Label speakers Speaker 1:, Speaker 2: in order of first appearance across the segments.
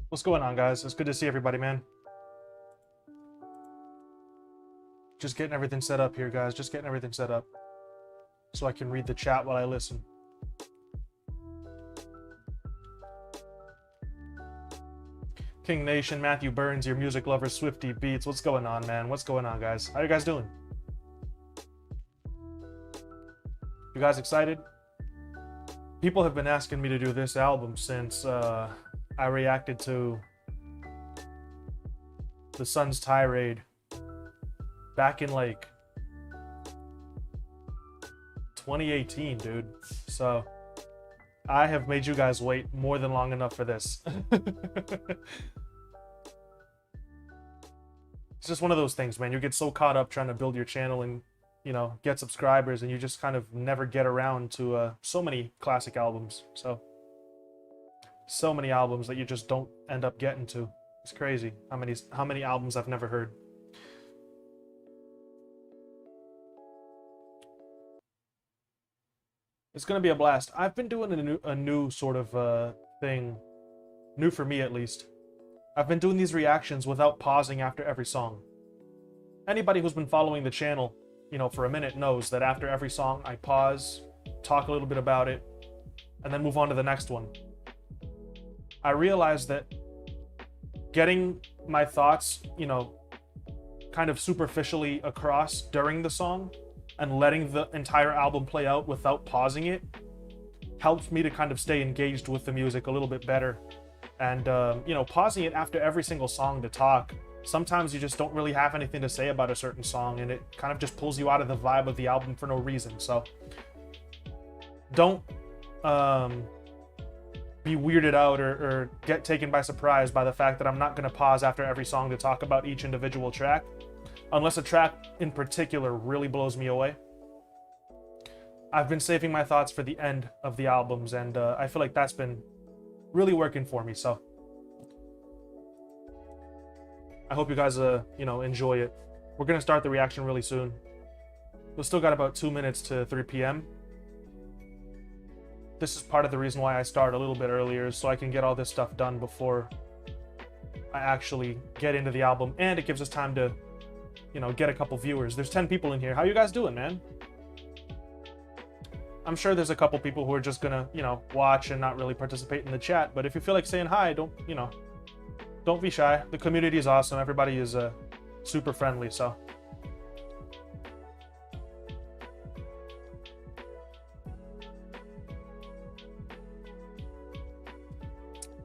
Speaker 1: What's going on, guys? It's good to see everybody, man. Just getting everything set up here, guys. Just getting everything set up so I can read the chat while I listen. King Nation, Matthew Burns, your music lover, Swifty Beats. What's going on, man? What's going on, guys? How you guys doing? You guys excited? People have been asking me to do this album since I reacted to the Sun's tirade back in like 2018, dude. So I have made you guys wait more than long enough for this. It's just one of those things, man. You get so caught up trying to build your channel and, you know, get subscribers, and you just kind of never get around to so many classic albums. So many albums that you just don't end up getting to. It's crazy how many albums I've never heard. It's gonna be a blast. I've been doing a new sort of thing, new for me at least. I've been doing these reactions without pausing after every song. Anybody who's been following the channel, you know, for a minute knows that after every song I pause, talk a little bit about it, and then move on to the next one. I realized that getting my thoughts, you know, kind of superficially across during the song and letting the entire album play out without pausing it helps me to kind of stay engaged with the music a little bit better. And, you know, pausing it after every single song to talk, sometimes you just don't really have anything to say about a certain song, and it kind of just pulls you out of the vibe of the album for no reason. So don't be weirded out or get taken by surprise by the fact that I'm not going to pause after every song to talk about each individual track, unless a track in particular really blows me away. I've been saving my thoughts for the end of the albums, and I feel like that's been really working for me. So I hope you guys you know, enjoy it. We're gonna start the reaction really soon. We've still got about 2 minutes to 3 p.m. This is part of the reason why I start a little bit earlier, so I can get all this stuff done before I actually get into the album, and it gives us time to, you know, get a couple viewers. There's 10 people in here. How you guys doing, man? I'm sure there's a couple people who are just gonna, you know, watch and not really participate in the chat, but if you feel like saying hi, don't be shy. The community is awesome. Everybody is super friendly, so.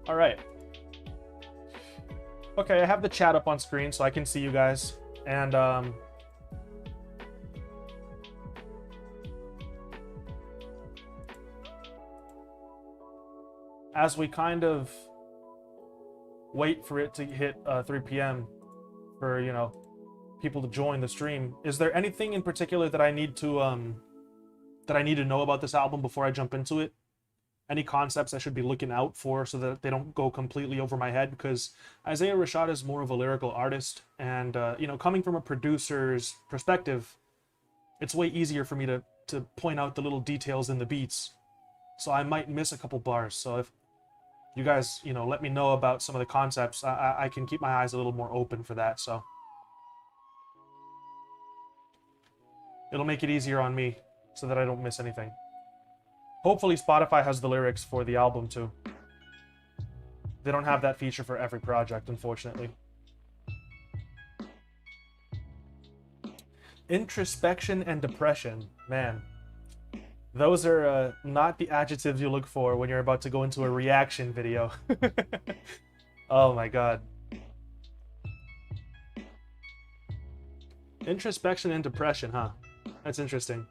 Speaker 1: All right. Okay, I have the chat up on screen so I can see you guys, and as we kind of wait for it to hit 3 p.m. for, you know, people to join the stream, is there anything in particular that I need to know about this album before I jump into it? Any concepts I should be looking out for so that they don't go completely over my head? Because Isaiah Rashad is more of a lyrical artist, and you know, coming from a producer's perspective, it's way easier for me to point out the little details in the beats. So I might miss a couple bars. So if you guys, you know, let me know about some of the concepts, I can keep my eyes a little more open for that. So it'll make it easier on me so that I don't miss anything. Hopefully Spotify has the lyrics for the album too. They don't have that feature for every project, unfortunately. Introspection and depression, man. Those are not the adjectives you look for when you're about to go into a reaction video. Oh my god. Introspection and depression, huh? That's interesting.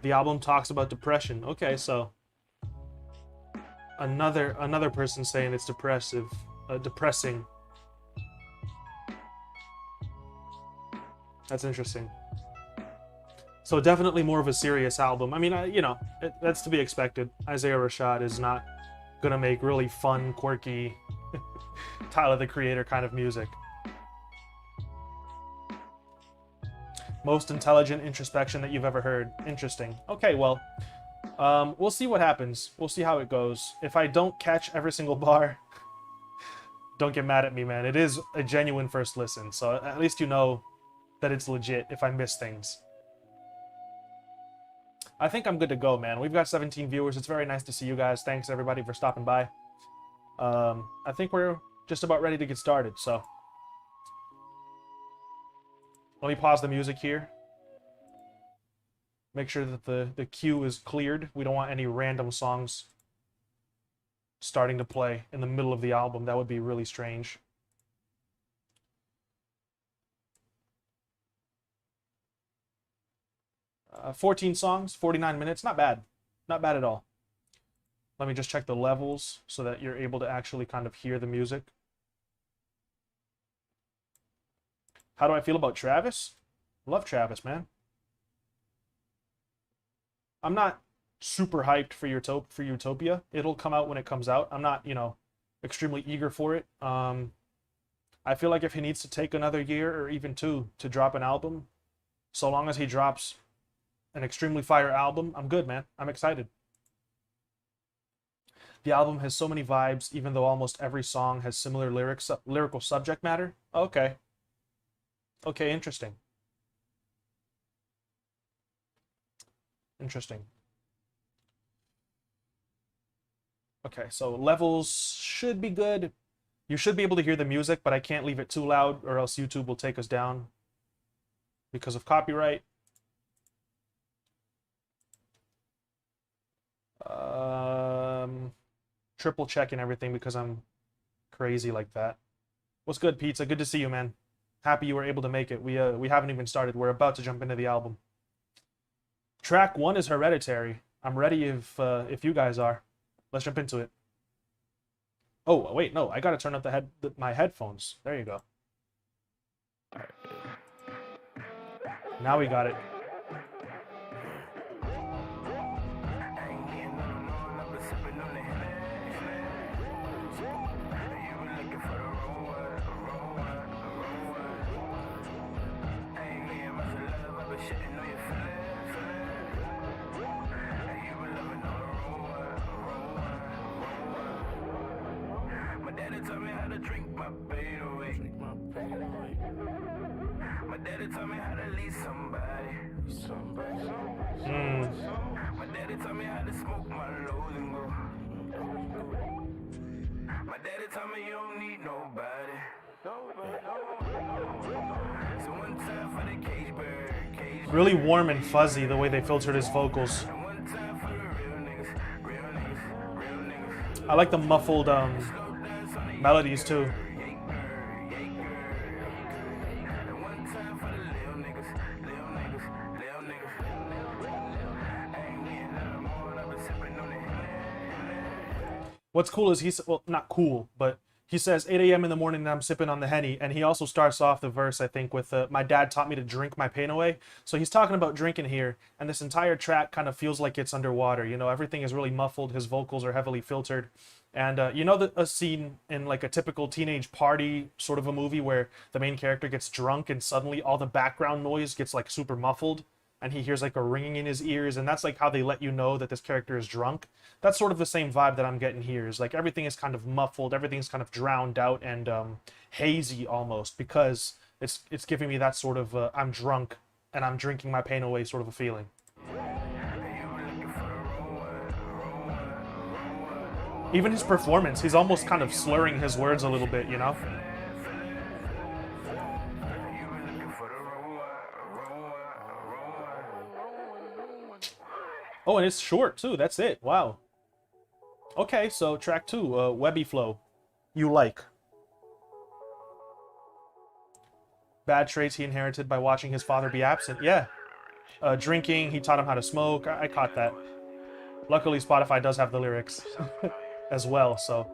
Speaker 1: The album talks about depression. Okay, so another person saying it's depressing. That's interesting. So definitely more of a serious album. I mean, you know, that's to be expected. Isaiah Rashad is not gonna make really fun, quirky, Tyler the Creator kind of music. Most intelligent introspection that you've ever heard. Interesting. Okay, well, we'll see what happens. We'll see how it goes. If I don't catch every single bar, Don't get mad at me, man. It is a genuine first listen, so at least you know that it's legit if I miss things. I think I'm good to go, man. We've got 17 viewers. It's very nice to see you guys. Thanks, everybody, for stopping by. I think we're just about ready to get started, so... Let me pause the music here. Make sure that the queue is cleared. We don't want any random songs starting to play in the middle of the album. That would be really strange. Uh, 14 songs, 49 minutes. Not bad. Not bad at all. Let me just check the levels so that you're able to actually kind of hear the music. How do I feel about Travis? Love Travis, man. I'm not super hyped for Utopia. It'll come out when it comes out. I'm not, you know, extremely eager for it. I feel like if he needs to take another year or even two to drop an album, so long as he drops an extremely fire album, I'm good, man. I'm excited. The album has so many vibes, even though almost every song has similar lyrical subject matter. Okay. Okay, interesting. Interesting. Okay, so levels should be good. You should be able to hear the music, but I can't leave it too loud or else YouTube will take us down because of copyright. Triple checking everything because I'm crazy like that. What's good, Pizza? Good to see you, man. Happy you were able to make it. We haven't even started. We're about to jump into the album. Track 1 is Hereditary. I'm ready if you guys are. Let's jump into it. Oh, wait, no. I gotta turn up my headphones. There you go. Now we got it.
Speaker 2: My daddy taught me how to smoke my lows and go. My daddy taught me you don't need nobody. So one time for the cage bird.
Speaker 1: Really warm and fuzzy the way they filtered his vocals.
Speaker 2: One time for the real niggas.
Speaker 1: I like the muffled melodies too. What's cool is he's, well, not cool, but he says 8 a.m. in the morning and I'm sipping on the Henny, and he also starts off the verse, I think, with my dad taught me to drink my pain away. So he's talking about drinking here, and this entire track kind of feels like it's underwater. You know, everything is really muffled, his vocals are heavily filtered. And you know a scene in like a typical teenage party sort of a movie where the main character gets drunk and suddenly all the background noise gets like super muffled? And he hears like a ringing in his ears, and that's like how they let you know that this character is drunk. That's sort of the same vibe that I'm getting here. Is like everything is kind of muffled, everything's kind of drowned out and hazy almost, because it's giving me that sort of I'm drunk and I'm drinking my pain away sort of a feeling. Even his performance, he's almost kind of slurring his words a little bit, you know? Oh, and it's short, too. That's it. Wow. Okay, so track 2, Webby Flow. You like. Bad traits he inherited by watching his father be absent. Yeah. Drinking, he taught him how to smoke. I caught that. Luckily, Spotify does have the lyrics as well, so...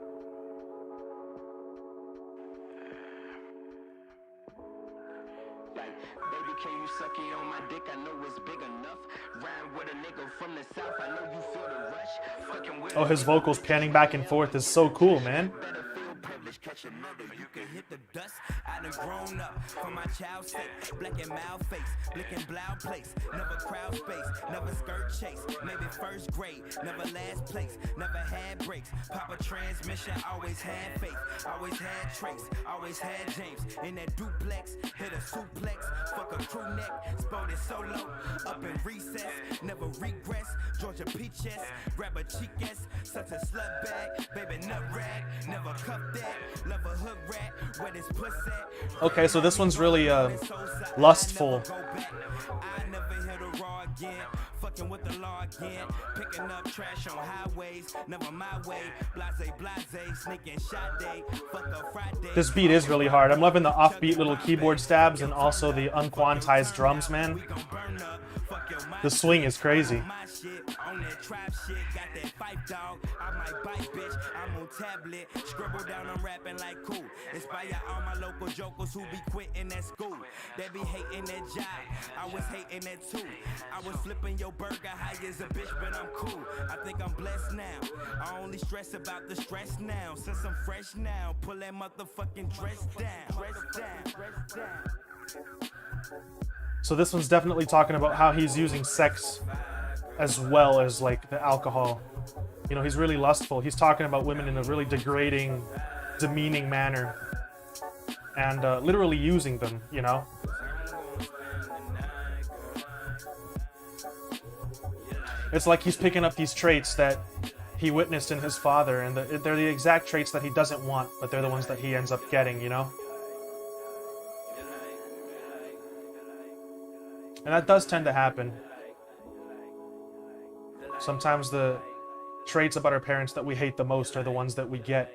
Speaker 1: Oh, his vocals panning back and forth is so cool, man.
Speaker 2: catch another.
Speaker 3: You can hit the dust. I done grown up for my child's sake. Black and mild face, blicking blow place. Never crowd space, never skirt chase. Maybe first grade, never last place. Never had breaks. Papa transmission, always had faith. Always had trace, always had James. In that duplex, hit a suplex. Fuck a crew neck, sported solo. Up in recess, never regress. Georgia peaches, grab a cheekess. Such a slut bag, baby nut rag. Never cuff that, love a hood rat. Where this pussy at?
Speaker 1: Okay, so this one's really lustful.
Speaker 3: I never hit a raw again. Fucking with the law again. Picking up trash on highways. Never my way. Blase, blase. Sneaking shot day. Fuck a Friday.
Speaker 1: This beat is really hard. I'm loving the offbeat little keyboard stabs and also the unquantized drums, man. The swing is crazy.
Speaker 3: On that trap shit, got that fight dog. I might bite, bitch. I'm on tablet. Scribble down, I'm rapping like cool. Inspire all my local jokers who be quitting at school. They be hating that job. I was hating that too. I was flipping your burger high as a bitch, but I'm cool. I think I'm blessed now. I only stress about the stress now. Since I'm fresh now, pull that motherfucking dress down. Dress down. Dress down.
Speaker 1: So this one's definitely talking about how he's using sex as well as like the alcohol. You know, he's really lustful. He's talking about women in a really degrading, demeaning manner. And literally using them, you know? It's like he's picking up these traits that he witnessed in his father, and they're the exact traits that he doesn't want, but they're the ones that he ends up getting, you know? And that does tend to happen. Sometimes the traits about our parents that we hate the most are the ones that we get.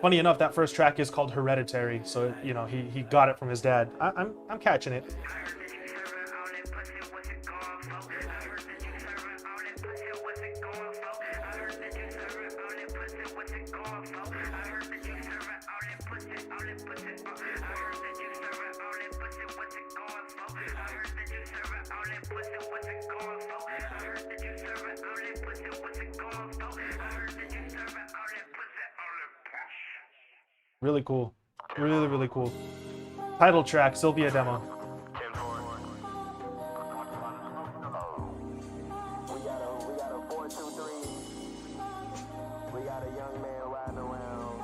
Speaker 1: Funny enough, that first track is called Hereditary, so, you know, he got it from his dad. I'm catching it. Really cool. Really, really cool. Title track, Cilvia demo.
Speaker 2: We got a 4-2-3. We got a young man riding around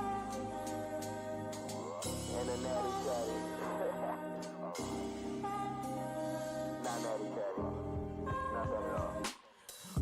Speaker 2: in a natty caddy. Not natty caddy. Not that at all.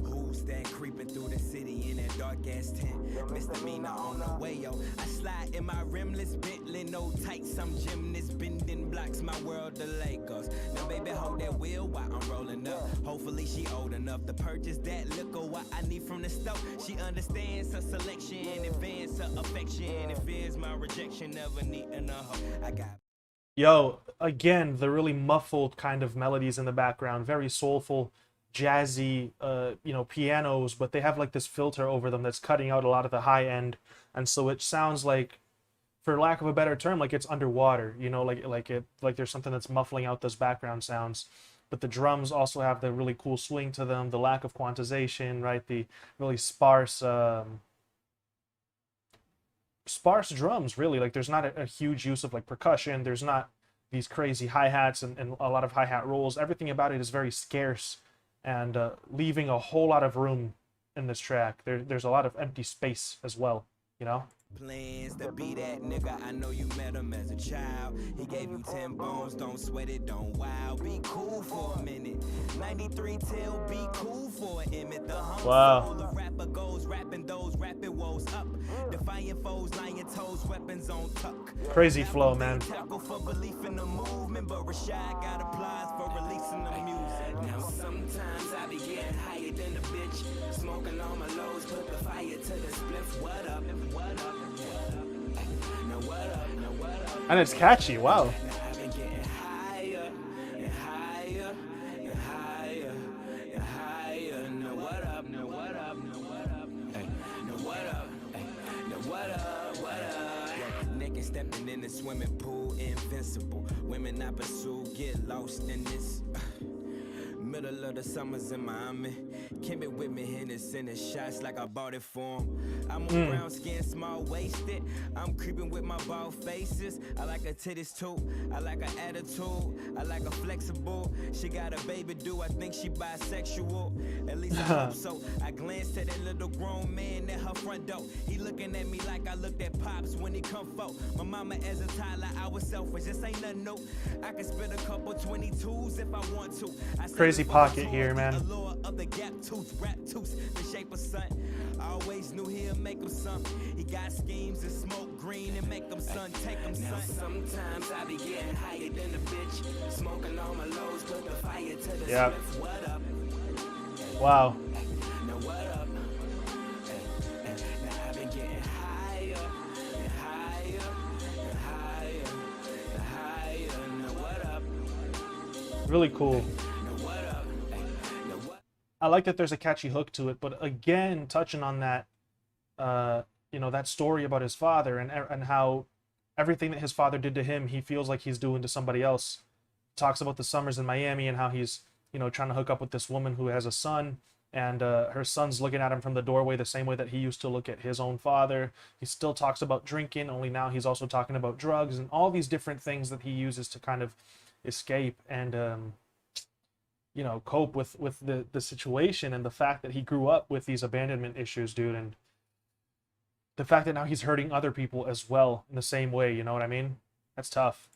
Speaker 3: Who's that creeping through the city in that dark ass tent? Misdemeanor on the way, yo. I slide in my rimless Bentley, no tights. I'm gymnast, bending blocks. My world the Lakers. Now, baby, hold that wheel while I'm rolling up. Hopefully, she old enough to purchase that liquor. What I need from the stove. She understands her selection in advance, her affection. And fears my rejection, never needing a hoe. I got.
Speaker 1: Yo, again, the really muffled kind of melodies in the background, very soulful, jazzy, you know, pianos, but they have like this filter over them that's cutting out a lot of the high end, and so it sounds like, for lack of a better term, like it's underwater, you know, like there's something that's muffling out those background sounds. But the drums also have the really cool swing to them, the lack of quantization, right? The really sparse drums, really. Like there's not a huge use of like percussion. There's not these crazy hi-hats and a lot of hi-hat rolls. Everything about it is very scarce and leaving a whole lot of room in this track. There's a lot of empty space as well, you know?
Speaker 3: Plans to be that nigga. I know you met him as a child. He gave you 10 bones, don't sweat it, don't wow. Be cool for a minute. 93 till be cool for an image. The humble
Speaker 1: Wow.
Speaker 3: the rapper goes rapping those rapid woes up. Defying foes, lying toes, weapons on tuck.
Speaker 1: Crazy flow, man.
Speaker 3: Tackle for belief in the movement, but Rashad got applause for releasing the music. Now sometimes I be getting higher than a bitch. Smoking on my lows, put the fire to the spliff. What up? What up? Now what up? Now what up?
Speaker 1: And it's catchy, wow.
Speaker 3: I've been getting higher and higher and higher and higher. Now what up? Now what up? Now what up? Hey, now what up? Hey, now what up? What up? Naked stepping in the swimming pool, invincible. Women I pursue get lost in this. Middle of the summers in Miami. Kimmy with me, Hennessy, sending shots like I bought it for him. I'm on brown skin, small waisted. I'm creeping with my bald faces. I like her titties too. I like her attitude. I like her flexible. She got a baby, do I think she bisexual? At least I hope so. I glanced at that little grown man at her front door. He looking at me like I looked at Pops when he come for. My mama as a toddler, I was selfish. This ain't nothing new. I can spit a couple 22s if I want to.
Speaker 1: Crazy pocket here, man.
Speaker 3: Of the gap tooth, rap tooth, the shape of sun. I always knew he'll make him something. He got schemes and smoke green and make them son, take them son. Sometimes I be getting higher than a bitch. Smoking on my lows, put the fire to the
Speaker 1: yep.
Speaker 3: Smith. What up?
Speaker 1: Wow.
Speaker 3: Now what up? Now I've been getting higher and higher and higher and higher. Now what up?
Speaker 1: Really cool.
Speaker 3: Now what up? Now what?
Speaker 1: I like that there's a catchy hook to it, but again, touching on that, you know, that story about his father and how everything that his father did to him, he feels like he's doing to somebody else. Talks about the summers in Miami and how he's, you know, trying to hook up with this woman who has a son, and her son's looking at him from the doorway the same way that he used to look at his own father. He still talks about drinking, only now he's also talking about drugs and all these different things that he uses to kind of escape and you know, cope with the situation, and the fact that he grew up with these abandonment issues, dude, and the fact that now he's hurting other people as well in the same way, you know what I mean? That's tough.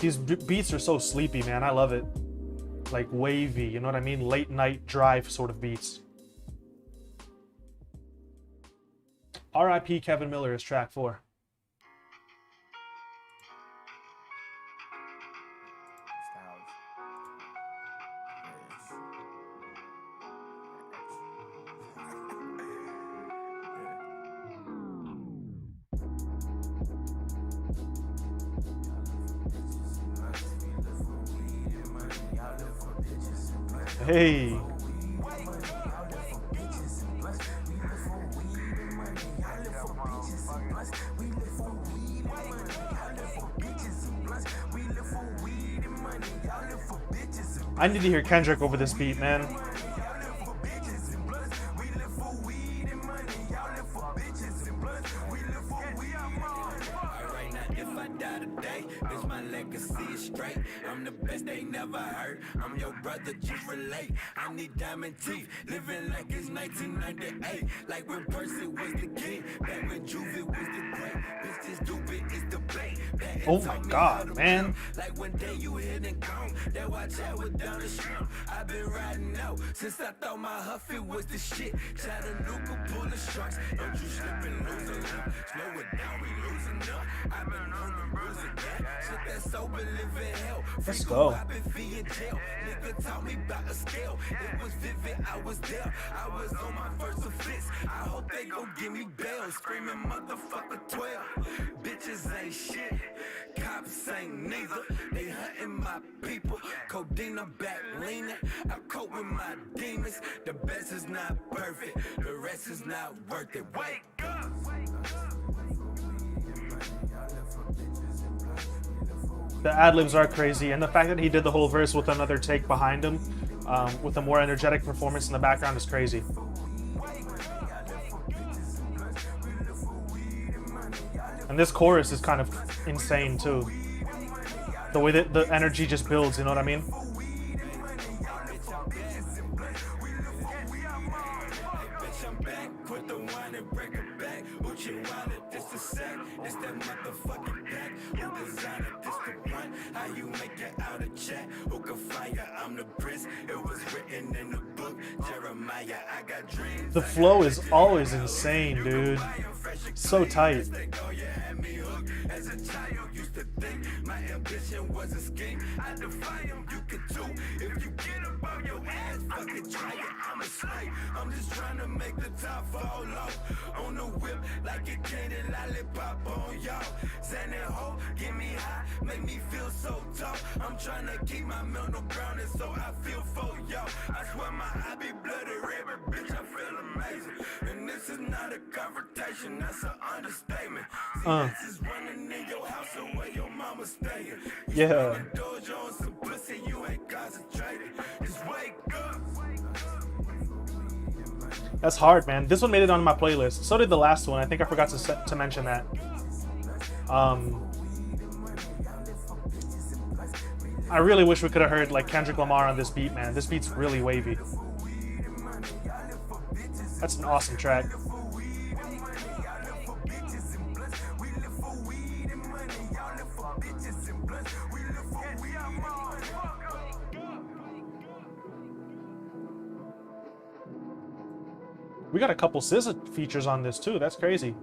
Speaker 1: These beats are so sleepy, man. I love it. Like wavy, you know what I mean? Late night drive sort of beats. R.I.P. Kevin Miller is track 4. Hey. I need to hear Kendrick over this beat, man.
Speaker 3: I'm the best they never heard. I'm your brother, just relate. I need diamond teeth, living like it's 1998. Like when Percy was the king, back when Juvie was the great. Bitches stupid is the bait.
Speaker 1: Oh my god, man.
Speaker 3: Like one day you hit and gone, that watch out with down the shrimp. I've been riding out since I thought my Huffy was the shit. Chattanooga pull the sharks, don't you slip and lose a limb. Slow it down, we losing up. I've been on the rules again. Shit that sober live in hell.
Speaker 1: Let's go.
Speaker 3: I've been feeding jail. Nigga taught me about a scale. It was vivid, I was there. I was on my first offense. I hope they gon' give me bail. Screaming motherfucker 12. Bitches ain't shit. Cops ain't neither. They hunting my people. Codeine back leaning. I cope with my demons. The best is not perfect. The rest is not worth it. Wake up!
Speaker 1: The ad-libs are crazy, and the fact that he did the whole verse with another take behind him, with a more energetic performance in the background, is crazy. And this chorus is kind of insane too. The way that the energy just builds, you know what I mean?
Speaker 3: How you make it out of chat? Who can fire? I'm the prince. It was written in the book. Jeremiah, I got dreams.
Speaker 1: The flow is always insane, dude. So tight.
Speaker 3: As a child, used to think my ambition was a scheme. I defy him, you can too. If you get up on your ass, fucking try it. I'm a slave. I'm just trying to make the top fall off. On the whip, like a candy lollipop on y'all. Sand and ho, get me high. make me feel so tough. I'm trying to keep my mental grounded, so I feel for y'all. I swear my eye be bloody red, but bitch, I feel amazing. And this is not a confrontation, that's an understatement. This is running in your house and where your mama staying.
Speaker 1: Yeah.
Speaker 3: Doja on some pussy, you ain't concentrated. Just wake up.
Speaker 1: That's hard, man. This one made it on my playlist. So did the last one. I think I forgot to mention that. I really wish we could have heard like Kendrick Lamar on this beat, man. This beat's really wavy. That's an awesome track. We got a couple SZA features on this too. That's crazy.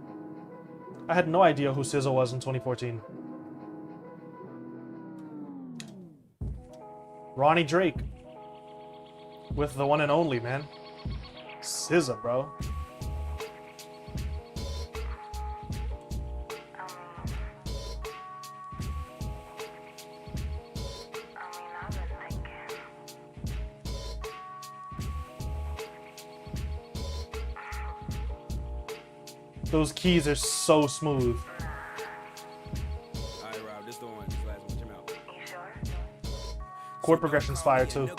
Speaker 1: I had no idea who SZA was in 2014. Ronnie Drake with the one and only, man. SZA, bro. Those keys are so smooth.
Speaker 3: Alright, Rob, this the one. This last one. Check me out.
Speaker 1: Chord progression's fire too.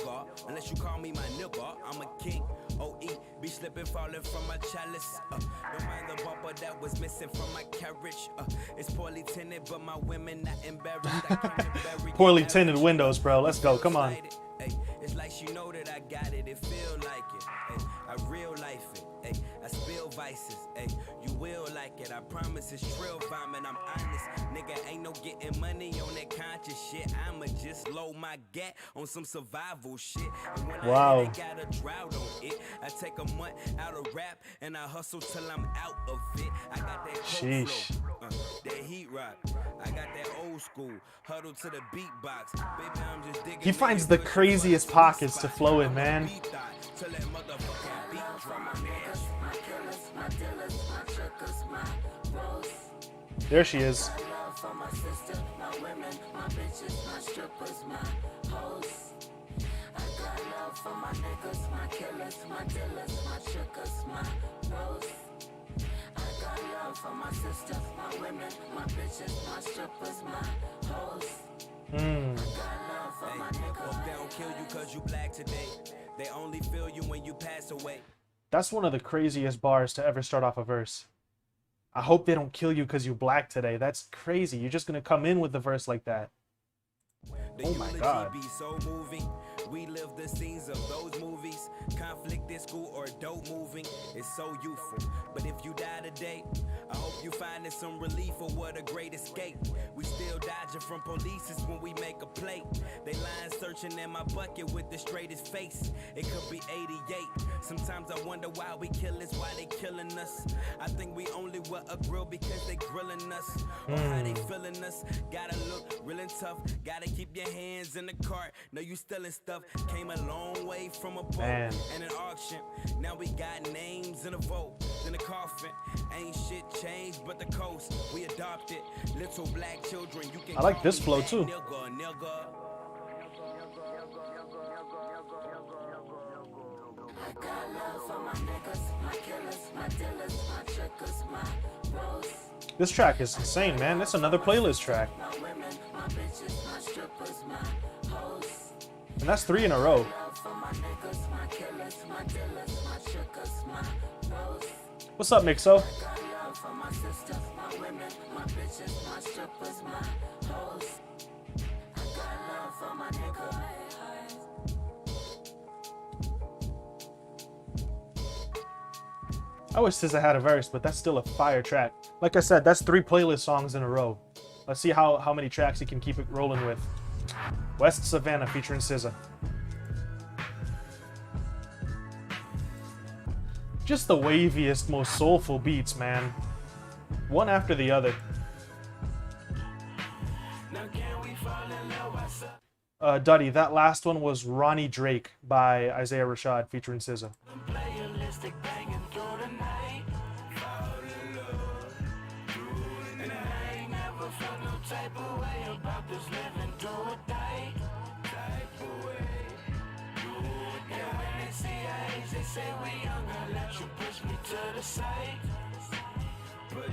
Speaker 3: Unless you call me my nigga, I'm a king. OE, be slipping, falling from my chalice. Don't mind the bumper that was missing from my carriage. It's poorly tinted, but my women not embarrassed. I can't bury
Speaker 1: Poorly tinted windows, bro. Let's go. Come on.
Speaker 3: Ay, it's like she know that I got it. It feel like it. Ay, I real life it. Ay, I spill vices. Ay, you will like it. I promise it's trill vomit. I'm honest. Nigga, ain't no getting money on that conscious shit. I'ma just load my gat on some survival shit. And when
Speaker 1: Wow.
Speaker 3: I got a drought on it, I take a month out of rap and I hustle till I'm out of it. I got that cold
Speaker 1: Sheesh.
Speaker 3: flow, that heat rock. I got that old school huddle to the beatbox. Baby, I'm just digging.
Speaker 1: He finds the craziest pockets to flow in, man.
Speaker 3: Till that motherfucking beat drop.
Speaker 1: There she is.
Speaker 3: Hope they don't kill you cause you black today. They only feel you when you pass away.
Speaker 1: That's one of the craziest bars to ever start off a verse. I hope they don't kill you because you black today. That's crazy. You're just gonna come in with the verse like that. Oh my God.
Speaker 3: Be so moving. We live the scenes of those movies. Conflict in school or dope moving. It's so youthful. But if you die today, I hope you finding some relief or what a great escape. We still dodging from police when we make a plate. They lying searching in my bucket with the straightest face. It could be 88. Sometimes I wonder why we kill us, why they killing us. I think we only wear a grill because they grilling us. Or how they feeling us. Gotta look real and tough. Gotta keep your hands in the cart. Know you stealing stuff. Came a long way from a boat and an auction. Now we got names in a vote, in a coffin. Ain't shit changed but the coast. We adopted little black children. You can
Speaker 1: I like this flow too. This track is insane, man. That's another playlist track. And that's 3 in a row. What's up, Mixo? I wish SZA had a verse, but that's still a fire track. Like I said, that's 3 playlist songs in a row. Let's see how many tracks he can keep it rolling with. West Savannah featuring SZA. Just the waviest, most soulful beats, man. One after the other. Duddy, that last one was Ronnie Drake by Isaiah Rashad featuring SZA.
Speaker 3: Push me to the side. At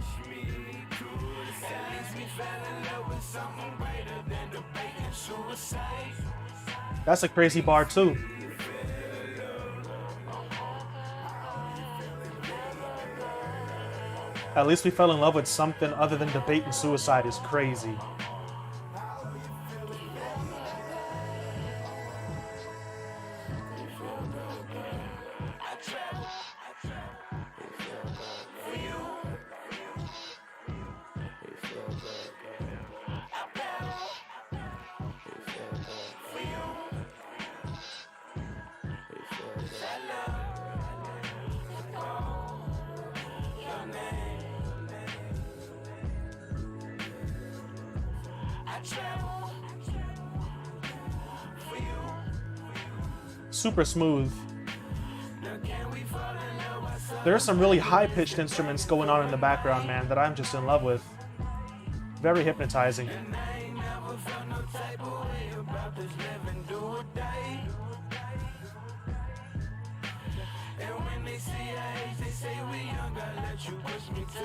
Speaker 3: least we fell in love with something greater than debate and suicide.
Speaker 1: That's a crazy bar too. At least we fell in love with something other than debate and suicide is crazy. Super smooth. There are some really high-pitched instruments going on in the background, man, that I'm just in love with. Very hypnotizing.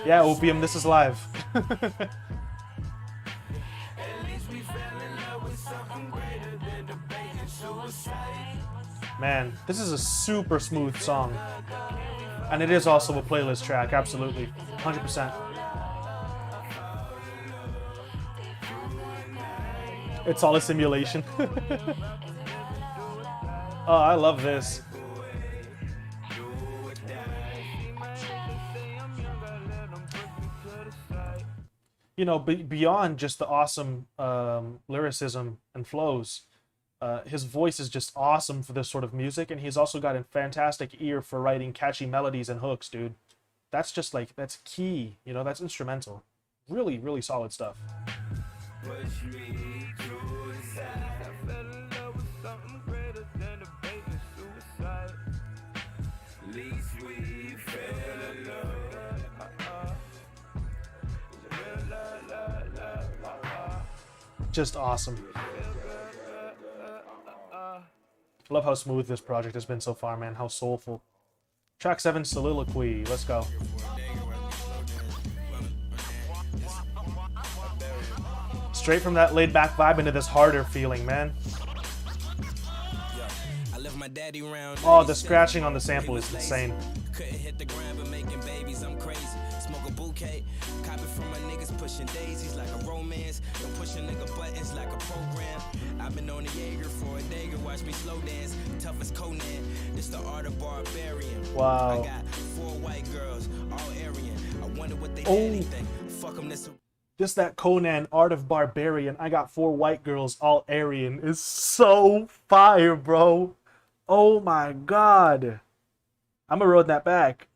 Speaker 1: Yeah, Opium, this is live. Man, this is a super smooth song. And it is also a playlist track, absolutely. 100%. It's all a simulation. Oh, I love this. You know, beyond just the awesome lyricism and flows, his voice is just awesome for this sort of music, and he's also got a fantastic ear for writing catchy melodies and hooks, dude. That's just like, that's key, you know, that's instrumental. Really, really solid stuff. Just awesome. Love how smooth this project has been so far, man. How soulful. Track 7, Soliloquy. Let's go. Straight from that laid-back vibe into this harder feeling, man. Oh, the scratching on the sample is insane.
Speaker 3: Couldn't hit the ground but making babies, I'm crazy. Smoke a bouquet, copy from my niggas pushing daisies like a romance. Don't push a nigga buttons like a program. I've been on the Jaeger for a day, watch me slow dance. Tough as Conan, this the art of barbarian.
Speaker 1: Wow.
Speaker 3: I got 4 white girls, all Aryan. I wonder what they daddy think. Fuck them, this.
Speaker 1: Just that Conan, Art of Barbarian, I got 4 white girls, all Aryan, is so fire, bro. Oh my god. I'm gonna roll that back.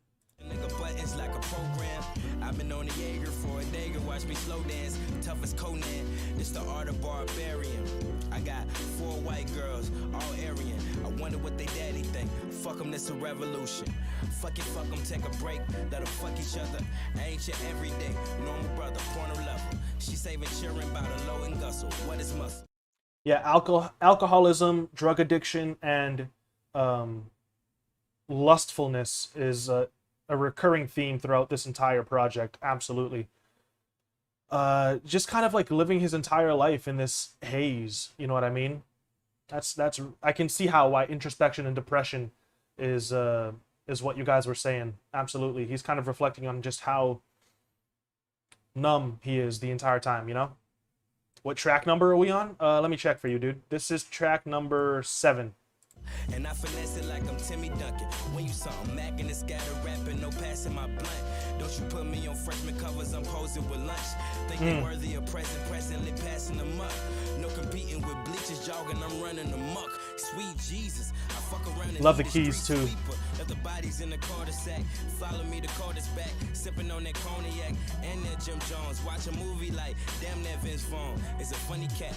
Speaker 3: Nigga buttons like a program. I've been on the Jaeger for a day, watch me slow dance. Tough as Conan, this the art of barbarian. I got 4 white girls, all Aryan. I wonder what they daddy think. Fuck them, this a revolution. Fuck it, fuck them, take a break. Let them fuck each other. I ain't your everyday. Normal brother, porno level. She saving cheering about a low and gustle. What is muscle?
Speaker 1: Yeah, alcoholism, drug addiction, and lustfulness is a recurring theme throughout this entire project. Absolutely. Just kind of like living his entire life in this haze. You know what I mean? That's I can see why introspection and depression is what you guys were saying. Absolutely. He's kind of reflecting on just how numb he is the entire time, you know? What track number are we on? Let me check for you, dude. This is track number 7.
Speaker 3: And I finesse it like I'm Timmy Duncan. When you saw him macking this guy to rapping, no passing my blunt. Don't you put me on freshman covers, I'm posing with lunch. Think they worthy of presently passing them up. No competing with bleachers, jogging, I'm running amok. Sweet Jesus, I fuck around and
Speaker 1: love the keys too.
Speaker 3: Let the bodies in the cul-de-sac. Follow me to Carter's back, sipping on that cognac and that Jim Jones. Watch a movie like damn that Vince Vaughn. It's a funny cat.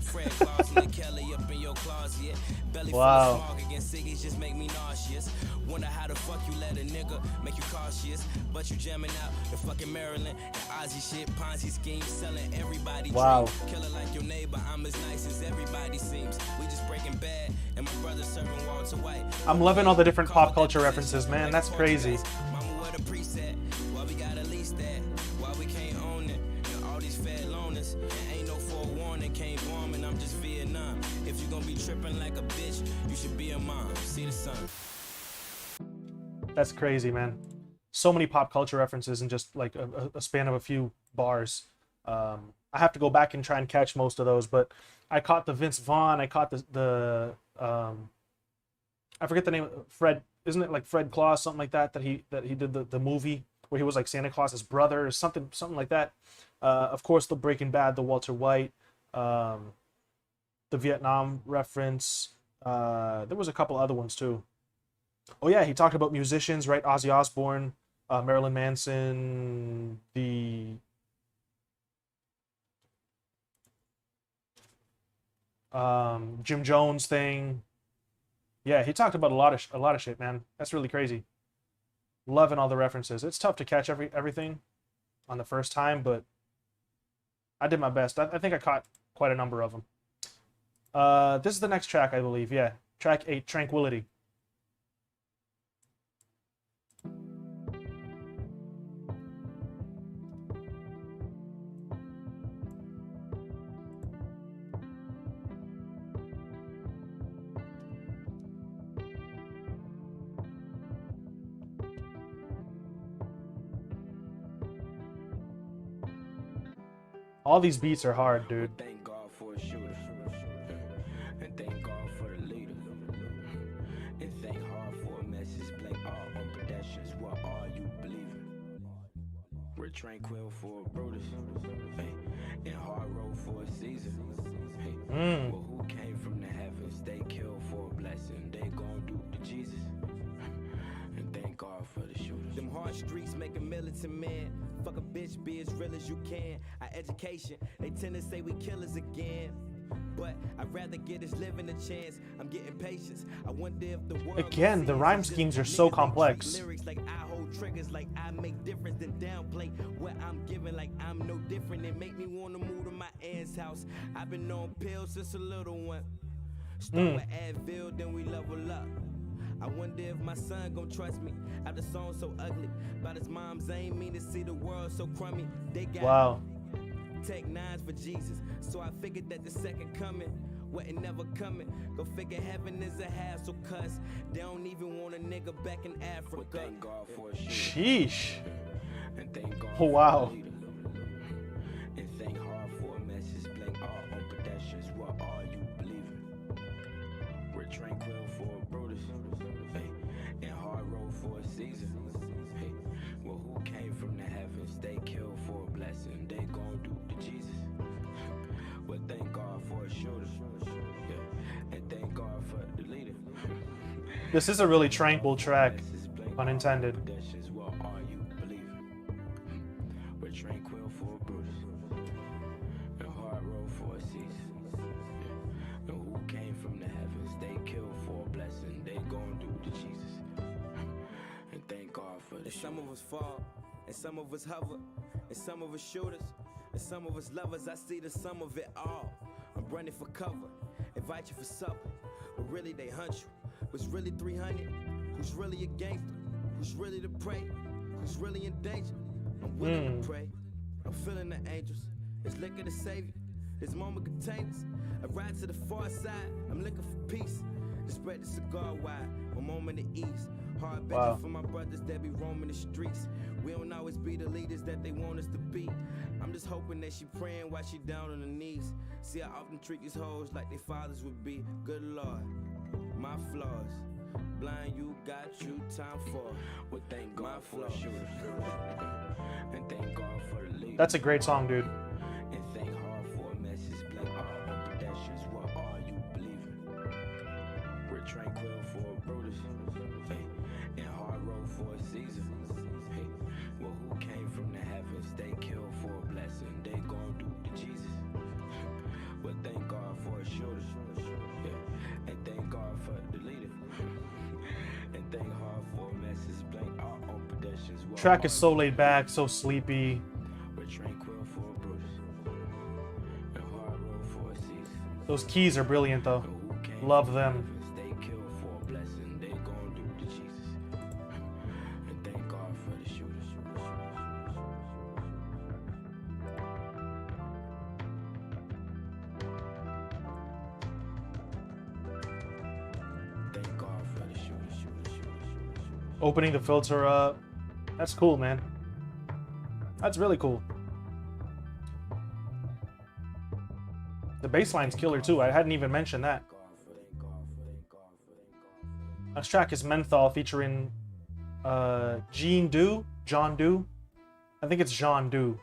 Speaker 3: Fred Claus and Kelly up in your closet. Belly
Speaker 1: Wow.
Speaker 3: full of smog against ciggies just make me nauseous. Wonder how the fuck you let a nigga make you cautious. But you jamming out the fucking Maryland and Aussie shit. Ponzi scheme selling everybody
Speaker 1: Wow.
Speaker 3: dream. Killer like your neighbor, I'm as nice as everybody seems. We just breaking bad and my brother serving Walter White.
Speaker 1: I'm loving all the different pop culture references, man. That's crazy.
Speaker 3: Mama, where the preset? Why we gotta lease that? Why we can't own it? And all these fed loners. Ain't no forewarning, can't warm, and I'm just Vietnam. If you gonna be tripping like a bitch, you should be a mom. See the sun.
Speaker 1: That's crazy, man. So many pop culture references in just like a span of a few bars. I have to go back and try and catch most of those, but I caught the Vince Vaughn. I caught the I forget the name. Fred, isn't it like Fred Claus, something like that? That he did the movie where he was like Santa Claus's brother or something like that. Of course, the Breaking Bad, the Walter White, the Vietnam reference. There was a couple other ones too. Oh yeah, he talked about musicians, right? Ozzy Osbourne, Marilyn Manson, the Jim Jones thing. Yeah, he talked about a lot of shit, man. That's really crazy. Loving all the references. It's tough to catch everything on the first time, but I did my best. I think I caught quite a number of them. This is the next track, I believe. Yeah, track 8, Tranquility. All these beats are hard, dude.
Speaker 3: Thank God for a shooter. And thank God for the leader. And thank hard for a message. Blame all on pedestrians. What are you believing? We're tranquil for a Brutus. Hey, and hard road for a Caesar. Hey, well, who came from the heavens? They killed for a blessing. They gon' do to Jesus. And thank God for the shooters. Them hard streets make a militant man. Fuck a bitch, be as real as you can. Our education, they tend to say we killers again. But I'd rather get this living a chance. I'm getting patience. I wonder if the world
Speaker 1: Again, the rhyme schemes are so complex.
Speaker 3: Lyrics like I hold triggers, like I make difference, then downplay what I'm giving, like I'm no different. It make me wanna move to my aunt's house. I've been on pills since a little one. Start with Advil, then we level up. I wonder if my son gon' trust me. After song so ugly, but his moms ain't mean to see the world so crummy. They got Tech 9s for Jesus, so I figured that the second coming wasn't never coming. Go figure heaven is a hassle, cuz they don't even want a nigga back in Africa. Thank God for a
Speaker 1: Sheesh.
Speaker 3: and thank God
Speaker 1: Oh, wow.
Speaker 3: for a leader. And thank hard for a message. Blame all on pedestrians. What are you believing? We're tranquil for a Brutus. Hey, and hard road for a Caesar. Hey, well, who came from the heavens? They killed for a blessing. They gon' do to Jesus. Well, thank God for a shooter. Yeah, and thank God for the leader.
Speaker 1: This is a really tranquil track, pun intended.
Speaker 3: Pedestrians, what are you believing? We're tranquil for a Brutus. And hard road for a Caesar. And who came from the heavens? They killed for a blessing. They gon' do to Jesus. And thank God for the some of us fall, and some of us hover, and some of us shooters, and some of us lovers. I see the sum of it all. I'm running for cover, invite you for supper, but really they hunt you. Who's really 300? Who's really a gangster? Who's really the prey? Who's really in danger? I'm willing to pray. I'm feeling the angels. It's liquor to save you. This moment contains. I ride to the far side. I'm looking for peace. To spread the cigar wide. A moment of ease. Hard bitches for my brothers that be roaming the streets. We don't always be the leaders that they want us to be. I'm just hoping that she praying while she down on her knees. See, I often treat these hoes like their fathers would be. Good Lord, my flaws. Blind, you got you time for. Well, thank God for the shooters. And thank God for the leader.
Speaker 1: That's a great song, dude.
Speaker 3: And thank hard for a message. Blame all on pedestrians. What are you believing? We're tranquil for a Brutus. Hey, and hard road for a Caesar. Hey, well, who came from the heavens? They killed for a blessing. They gon' do to Jesus. Well, thank God
Speaker 1: Track is so laid back, so sleepy. Those keys are brilliant though. Love them. Opening the filter up. That's cool, man. That's really cool. The bass line's killer too. I hadn't even mentioned that. This track is Menthol featuring John Doe. I think it's John Doe.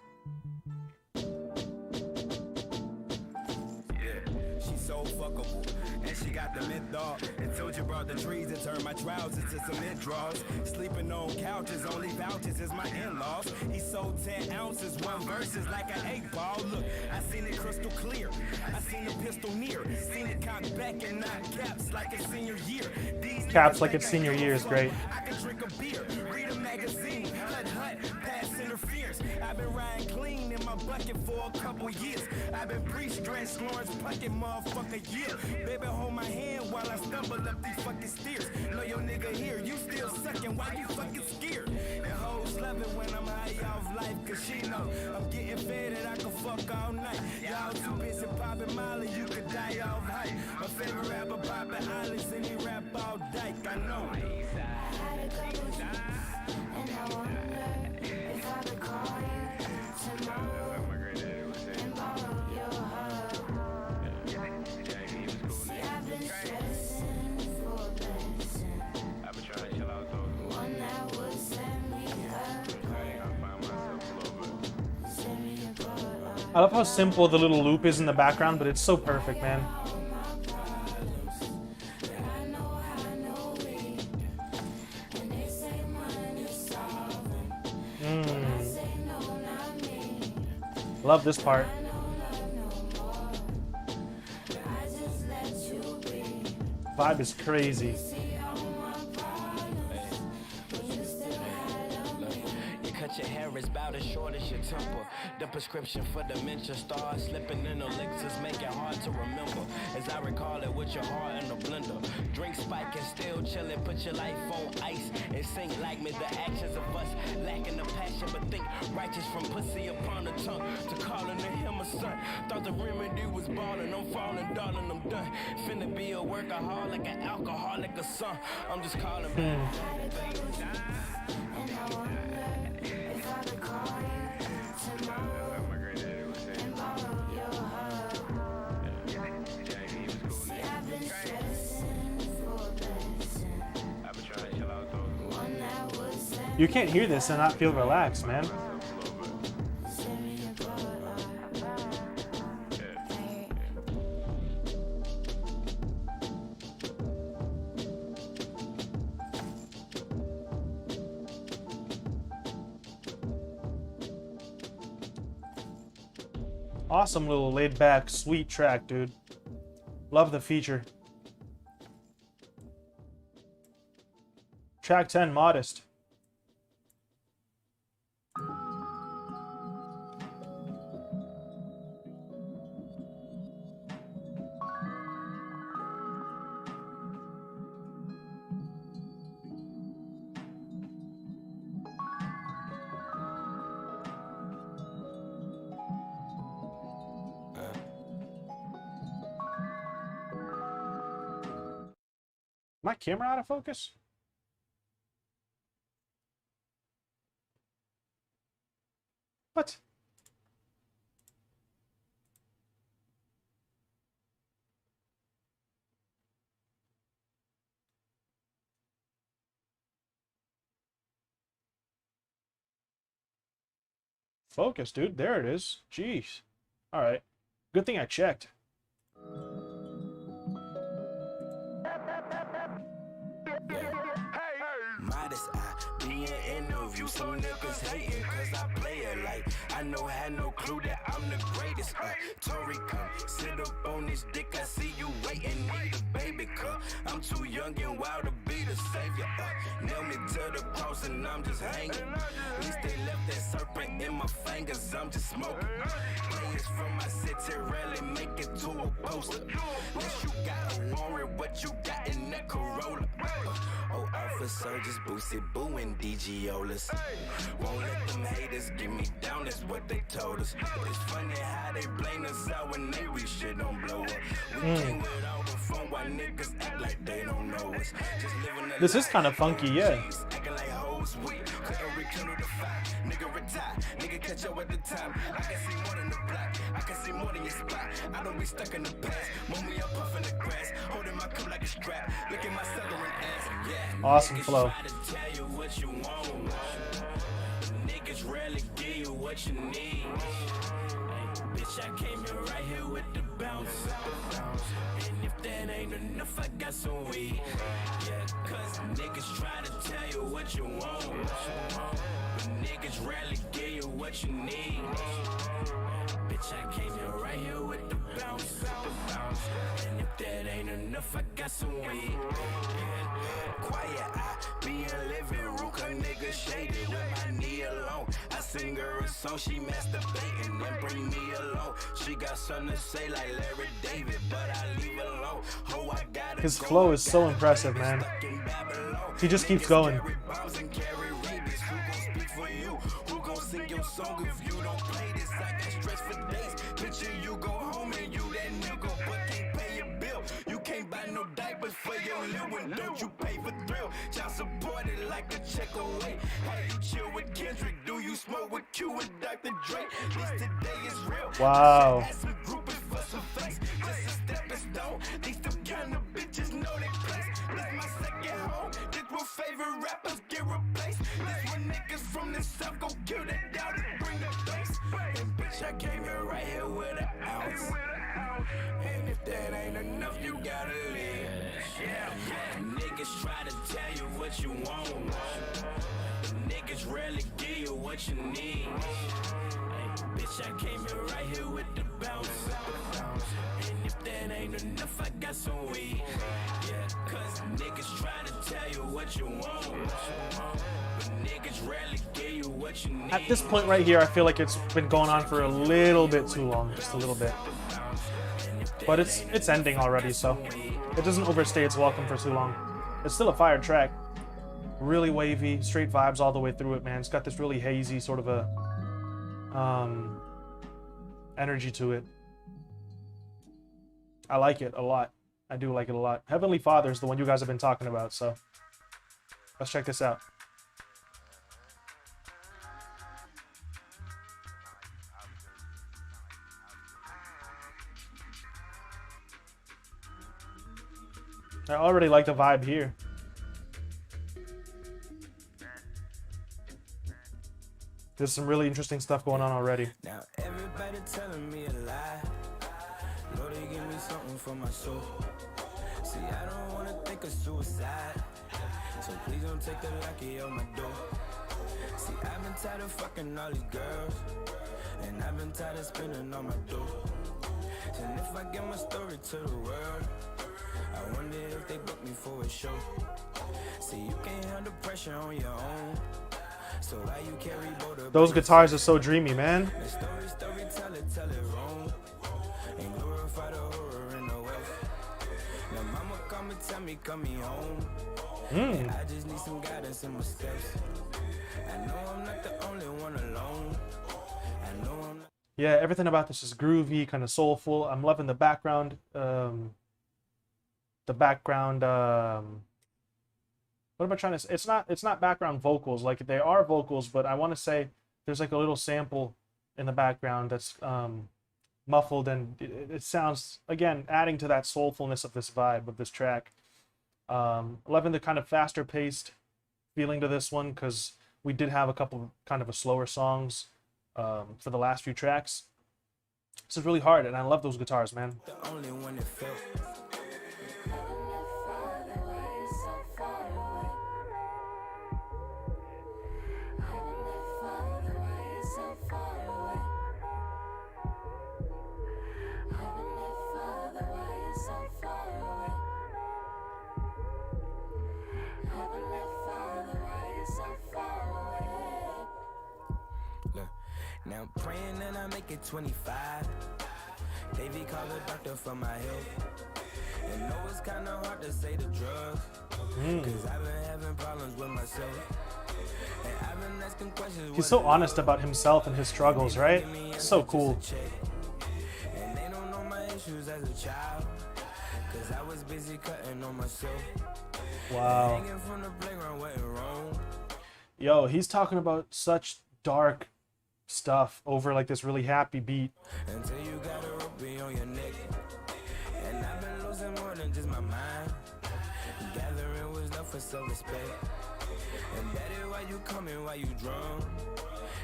Speaker 3: Brought the trees and turned my trousers to cement draws. Sleeping on couches, only vouchers is my in-laws. He sold 10 ounces, one verse is like an 8-ball. Look, I seen it crystal clear. I seen the pistol near. Seen it cock back and not caps like it's senior year. These
Speaker 1: caps like it's senior year is great.
Speaker 3: I can drink a beer, read a magazine, hut, pass interference. I've been riding clean in my bucket for a couple years. I've been pre-stretched, Lawrence Puckett, motherfucker, yeah. Baby, hold my hand while I stumble up these fucking stairs. Know your nigga here, you still sucking, why you fucking scared? And hoes love it when I'm high off life, cause she know I'm getting fed and I can fuck all night. Y'all too busy popping Molly, you could die off hype. My favorite rapper popping Hollis and he rap all dyke, I know. And I wonder if I could call you tomorrow and borrow your heart. See, I've been stressing for a blessing. I've been trying to chill out though. One that would set me up.
Speaker 1: I love how simple the little loop is in the background, but it's so perfect, man. Love this part. Vibe is crazy.
Speaker 3: Your hair is about as short as your temper. The prescription for dementia starts slipping in elixirs, make it hard to remember. As I recall it with your heart in a blender. Drink spike and still chillin', put your life on ice and sing like me. The actions of us lacking the passion, but think righteous from pussy upon the tongue to calling to him a son. Thought the remedy was ballin', I'm falling, darling, I'm done. Finna be a workaholic, an alcoholic, a son. I'm just calling back.
Speaker 1: You can't hear this and not feel relaxed, man. Awesome little laid back, sweet track, dude. Love the feature. Track 10, Modest. My camera out of focus? What? Focus, dude. There it is. Jeez. All right. Good thing I checked.
Speaker 3: Modest, I be in interview. Some niggas hating cause I play it like I know, had no clue that I'm the greatest. Tory come, sit up on this dick. I see you waiting, need a baby cup. I'm too young and wild to be the savior. Nail me to the cross and I'm just hanging. At least they left that serpent in my fingers, I'm just smoking. Players from my city rarely make it to a poster. Unless you got a warrant, what you got in that Corolla? Oh, officer, just boosted boo and DGOlas. Won't let them haters get me down, that's what they told us. It's funny how they blame us out when they wish shit don't blow up. We came with all the fun while niggas act like they don't know us. Just living
Speaker 1: This is kind of funky, yeah.
Speaker 3: acting like hoes weak. Couldn't rekindle the fire. Nigga retire. Nigga catch up at the time. I can see more than the block. I can see more than your spot. I don't be stuck in the past. Mommy, I'm puffing the grass. Holding my cup like a strap. Look at my southern ass. Yeah.
Speaker 1: Awesome flow.
Speaker 3: Try to tell you what you want. Niggas rarely give you what you need. Bitch, I came in right here with the bounce. And if that ain't enough, I got some weed. Yeah, cause niggas try to tell you what you want. But niggas rarely give you what you need. Bitch, I came in right here with the bounce. And if that ain't enough, I got some weed. Yeah. Quiet, I be in living room, cause niggas shaded with my knee alone. I sing her a song, she masturbating and bring me along. She got something to say like Larry David, but I leave alone. Oh, I gotta
Speaker 1: His flow is so impressive, man. He just keeps going.
Speaker 3: Who gon' speak for you? Who gon' sing your song if you don't play this? I got stress for days. Picture you go home and you that nigga, but can't pay your bill. You can't buy no diapers for your little one. Don't you pay for thrill? Child supported like a check away. How you chill with Kendrick? Do you smoke with Q and Dr. Dre? At least today is real.
Speaker 1: Wow.
Speaker 3: Just some groupies for some face. Just a stepping stone. These them kind of bitches know they place. This my second home. This where favorite rappers get replaced. This when niggas from the south go kill that doubt and bring the bass. And bitch, I came here right here with an ounce. And if that ain't enough, you gotta live. Yeah. Niggas try to tell you what you want. Niggas rarely give you what you need. Bitch, I came here right here with the bounce. And if that ain't enough, I got some weed. Yeah, cause niggas try to tell you what you want. But niggas rarely give you what you need.
Speaker 1: At this point right here, I feel like it's been going on for a little bit too long, just a little bit. But it's ending already, so it doesn't overstay its welcome for too long. It's still a fire track. Really wavy, straight vibes all the way through it, man. It's got this really hazy sort of a energy to it. I like it a lot. I do like it a lot. Heavenly Father is the one you guys have been talking about, so let's check this out. I already like the vibe here. There's some really interesting stuff going on already.
Speaker 3: Now everybody telling me a lie. Lord, they give me something for my soul. See, I don't wanna think of suicide. So please don't take the lucky on my door. See, I've been tired of fucking all these girls. And I've been tired of spending all my dough. And if I get my story to the world, I wonder if they book me for a show. See, you can't handle pressure on your own. So why you carry both?
Speaker 1: Those guitars are so dreamy, man.
Speaker 3: The story, tell it wrong. And glorify the horror in the wealth. Now mama call me, tell me, come me home. And I just need some guidance in my steps. I know I'm not the only one alone. I know I'm not.
Speaker 1: Yeah, everything about this is groovy, kind of soulful. I'm loving the background. What am I trying to say? It's not background vocals. Like, they are vocals, but I want to say there's like a little sample in the background that's muffled, and it sounds, again, adding to that soulfulness of this vibe of this track. Loving the kind of faster paced feeling to this one, because we did have a couple kind of a slower songs for the last few tracks. This is really hard, and I love those guitars, man.
Speaker 3: The only one that felt. I'm praying that I make it 25. Davey called a doctor for my health. And know it's kinda hard to say the drugs. Cause I've been having problems with myself. And I've been asking questions.
Speaker 1: He's so honest about himself and his struggles, right? So cool.
Speaker 3: And they don't know my issues as a child. Cause I was busy cutting on myself.
Speaker 1: Wow.
Speaker 3: Hanging from the playground wasn't wrong.
Speaker 1: Yo, he's talking about such dark stuff over like this really happy beat.
Speaker 3: Until you got a rope on your neck. And I've been losing more than just my mind. Gathering wisdom for self-respect. And daddy, why you coming, why you drunk?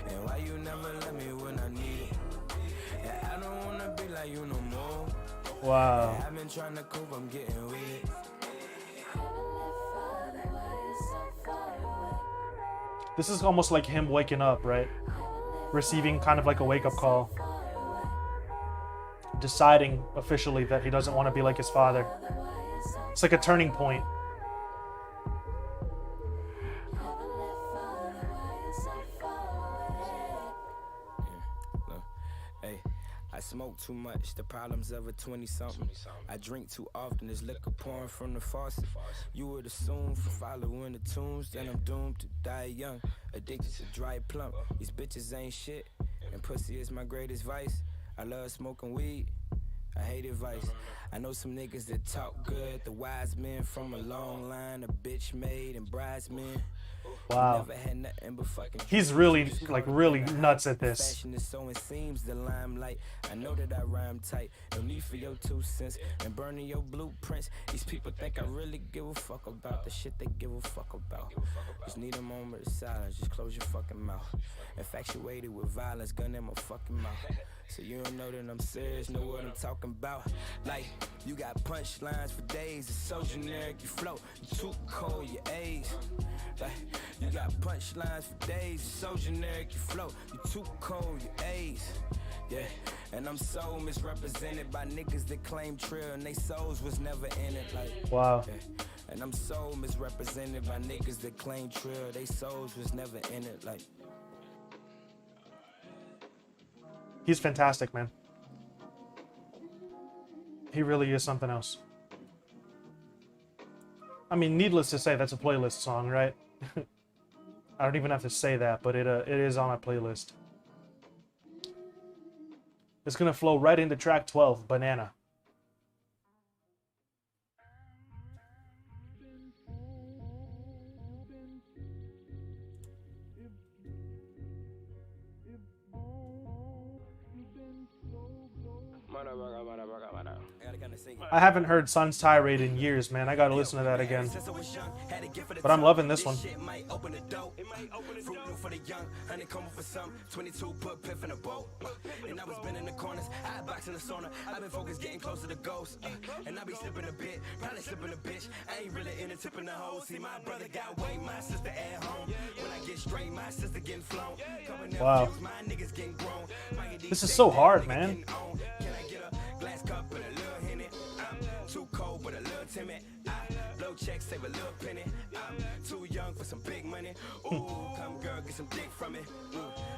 Speaker 3: And why you never let me when I need it? And I don't wanna be like you no more.
Speaker 1: Wow.
Speaker 3: And I've been trying to cope, I'm getting weird.
Speaker 1: This is almost like him waking up, right? Receiving kind of like a wake-up call. Deciding officially that he doesn't want to be like his father. It's like a turning point.
Speaker 3: Hey, I smoke too much, the problems of a 20-something. I drink too often, there's liquor pouring from the faucet. You would assume for following the tunes, then I'm doomed to die young. Addicted to dry plump, these bitches ain't shit. And pussy is my greatest vice. I love smoking weed, I hate advice. I know some niggas that talk good, the wise men from a long line of bitch made and bridesmen.
Speaker 1: Wow.
Speaker 3: Never had nothing but fucking
Speaker 1: He's really, like, really nuts at this.
Speaker 3: fashion is so it seems the limelight. I know that I rhyme tight. No need for your 2 cents and burning your blueprints. These people think I really give a fuck about the shit they give a fuck about. Just need a moment of silence. Just close your fucking mouth. Infatuated with violence, gun in my fucking mouth. So you don't know that I'm serious, know what I'm talking about. Like, you got punchlines for days, it's so generic, you float. You too cold, your age. Like, you got punchlines for days, it's so generic, you float. You too cold, your age. Yeah, and I'm so misrepresented by niggas that claim trill and they souls was never in it. Like,
Speaker 1: Wow.
Speaker 3: yeah. And I'm so misrepresented by niggas that claim trill, they souls was never in it. Like,
Speaker 1: He's fantastic, man. He really is something else. I mean, needless to say, that's a playlist song, right? I don't even have to say that, but it is on my playlist. It's gonna flow right into track 12, Banana. I haven't heard Sun's Tirade in years, man. I gotta listen to that again. But I'm loving this one.
Speaker 3: For the young, honeycomb for some 22 put piff in a boat. And I was been in the corners, I box in the sauna. I've been focused getting closer to ghosts. And I be slipping a bit, probably slipping a bitch. I ain't really in the tipping the hole. See, my brother got weight, my sister at home. When I get straight, my sister getting flown.
Speaker 1: Wow.
Speaker 3: My niggas getting grown.
Speaker 1: This is so hard, man.
Speaker 3: Can I get a glass cup and a little Henny? I'm too cold but a little timid. Low check, save a little penny. I'm too young for some big money. Ooh, come girl, get some dick from me.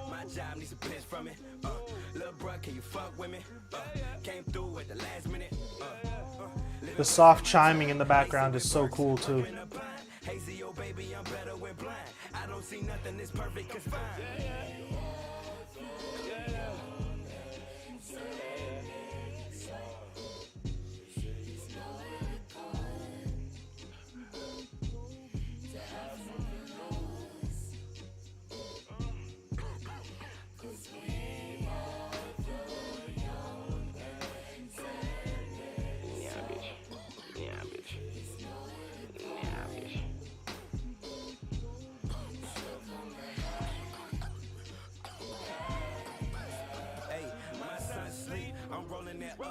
Speaker 3: My job needs a piss from me. Little bruh, can you fuck with me? Came through at the last minute.
Speaker 1: The soft chiming in the background is so cool, too.
Speaker 3: Hey, see your baby, I'm better when blind. I don't see nothing that's perfect, cause fine.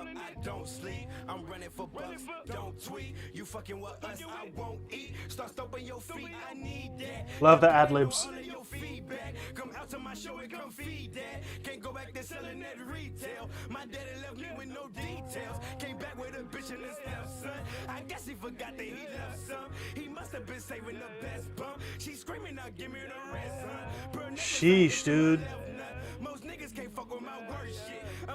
Speaker 3: I don't sleep, I'm running for bucks, don't tweet. You fucking with us, I won't eat. Start stomping your feet, I need that.
Speaker 1: Love the ad-libs.
Speaker 3: All of your feedback, come out to my show and come feed that. Can't go back to selling at retail. My daddy left me with no details. Came back with a bitch and a stepson. I guess he forgot that he left some. He must have been saving the best bump. She screaming out, give me the rest, son.
Speaker 1: Sheesh, dude.
Speaker 3: Most niggas can't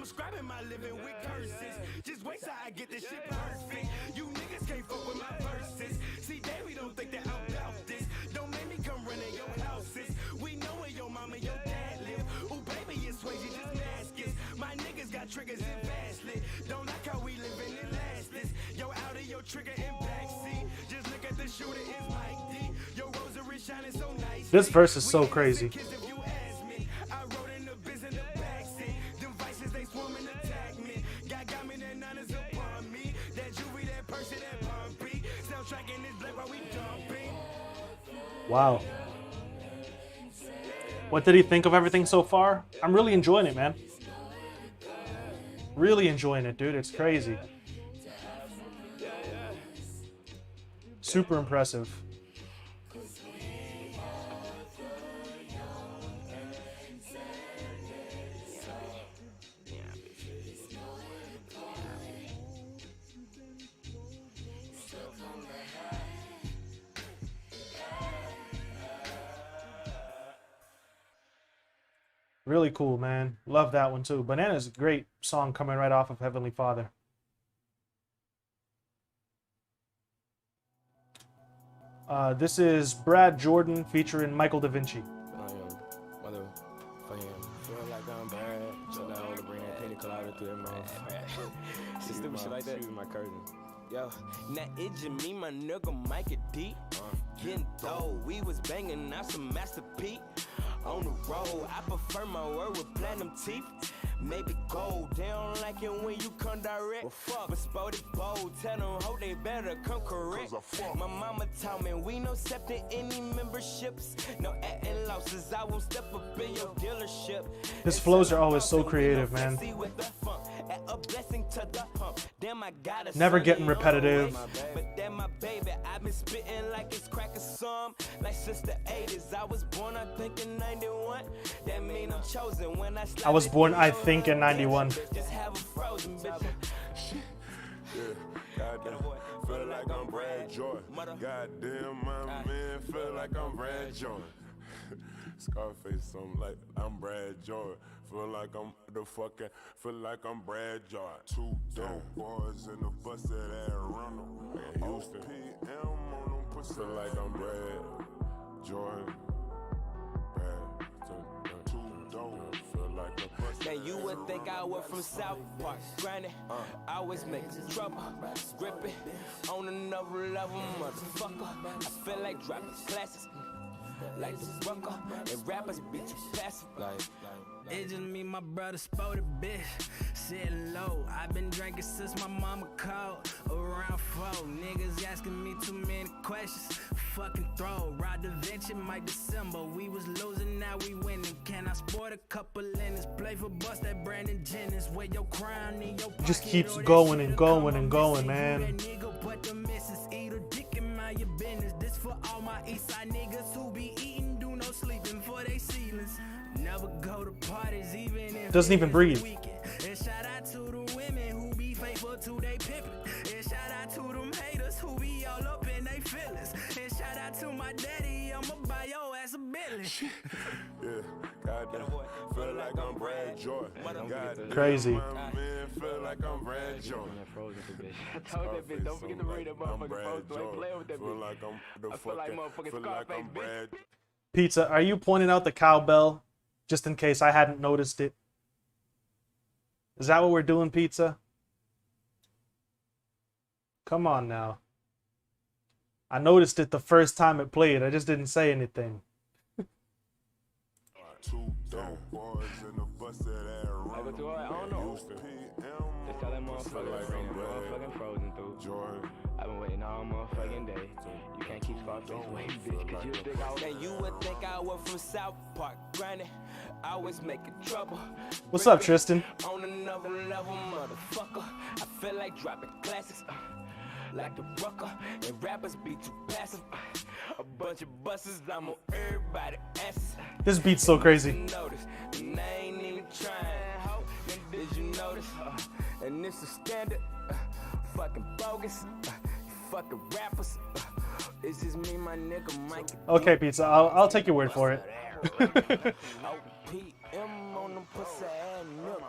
Speaker 3: I'm scribing my living with curses. Just wait till I get this shit perfect. You niggas can't fuck with my verses. See, Davey don't think that I'm about this. Don't make me come running your houses. We know where your mama and your dad live. Ooh, baby, it's Swayze, just mask it. My niggas got triggers and fastly. Don't like how we living in lastless. Yo, out of your trigger and backseat. Just look at the shooter, it's Mike D. Your rosary shining so nice.
Speaker 1: This verse is so crazy.
Speaker 3: I rode in the biz in the backseat. Them vices, they swarm and attack me. Got me, that none is upon me. That jewelry, that person, that pumpy. Soundtrack in this black while we dumping.
Speaker 1: Wow. What did he think of everything so far? I'm really enjoying it, man. Really enjoying it, dude. It's crazy. Super impressive. Really cool, man. Love that one too. Banana's a great song coming right off of Heavenly Father. This is Brad Jordan featuring Michael Da Vinci.
Speaker 4: Feel like I'm bad. So now to bring that pina colada through that mouth. Stupid shit like that. She was my cousin.
Speaker 3: Yo, now it just me, my nigga Micah D. Getting dough, we was banging out some Master P. On the road, I prefer my word with platinum teeth. Maybe gold, they don't like it when you come direct. Well, fuck, but spotted bold, tell them, ho, they better come correct. My mama taught me, we no accepting any memberships. No acting losses, I won't step up in your dealership.
Speaker 1: His flows are always so creative, man. Never getting repetitive.
Speaker 3: But then my baby, I've been spitting like it's crack a some. Like since the 80s, I was born, I think in 91. That mean I'm chosen when I
Speaker 1: was born, I think, in 91.
Speaker 3: Just have a frozen bitch.
Speaker 5: Yeah, goddamn, feel like I'm Brad Jordan. Goddamn, my man, feel like I'm Brad Jordan. Scarface, something like I'm Brad Jordan. Feel like I'm the fucking, feel like I'm Brad Jordan. Two dope boys in the bus of that rental. In Houston, PM on them pussy. Feel like I'm Brad Jordan. Two dope, feel like a bus.
Speaker 3: Now you would think I was from South Park. Granted, I always make trouble. Grip it on another level, motherfucker. I feel like dropping classics. Like the rucker, and rappers be too passive. It's just me, my brother, spotted bitch. Sitting low, I've been drinking since my mama called. Around 4, niggas asking me too many questions. Fucking throw, Rod Da Vinci, Mike December. We was losing, now we winning. Can I sport a couple linens? Play for Bust that Brandon Jennings. Wear your crown in your pocket.
Speaker 1: Just keeps going and going and going, man.
Speaker 3: This for all my east side niggas who be eating, do no sleeping for they ceilings. Never go to parties even if
Speaker 1: doesn't even breathe.
Speaker 3: And shout out to the women who be faithful to they pimpin'. And shout out to them haters who be all up in they feelings. And shout out to my daddy, I'ma buy your ass a Bentley.
Speaker 5: Yeah, goddamn, feel like I'm Brad Jordan. Goddamn,
Speaker 1: crazy.
Speaker 5: My man, feel like I'm Brad Jordan.
Speaker 4: I told that bitch, don't forget to read that motherfucking post. Don't play with that
Speaker 5: Feel
Speaker 4: bitch.
Speaker 5: like I'm the
Speaker 4: I feel like motherfucking
Speaker 5: feel like
Speaker 4: Scarface,
Speaker 5: I'm Brad.
Speaker 1: Pizza, are you pointing out the cowbell just in case I hadn't noticed it? Is that what we're doing, Pizza? Come on now. I noticed it the first time it played. I just didn't say anything.
Speaker 5: Two dope boys in the bus of that rental.
Speaker 4: I don't know.
Speaker 5: Houston,
Speaker 4: Just tell that motherfucker to bring that motherfucking Frozen through.
Speaker 5: Jordan.
Speaker 4: I've been waiting all motherfucking day. You can't keep Scarface waiting, bitch, cause you think I was.
Speaker 3: Now you would think I was from South Park. Granted, I always making trouble.
Speaker 1: What's up, Tristan?
Speaker 3: On another level, motherfucker. I feel like dropping classics. Like the rucker, and rappers be too passive. A bunch of buses, I'm on everybody asses.
Speaker 1: This beat's so crazy.
Speaker 3: Notice, and I ain't even trying. Ho, did you notice? And this is standard. Fucking bogus. Fucking rappers. It's just me, my nigga, Mike.
Speaker 1: Okay, Pizza, I'll take your word for it.
Speaker 3: PM on them pussy ass nigga.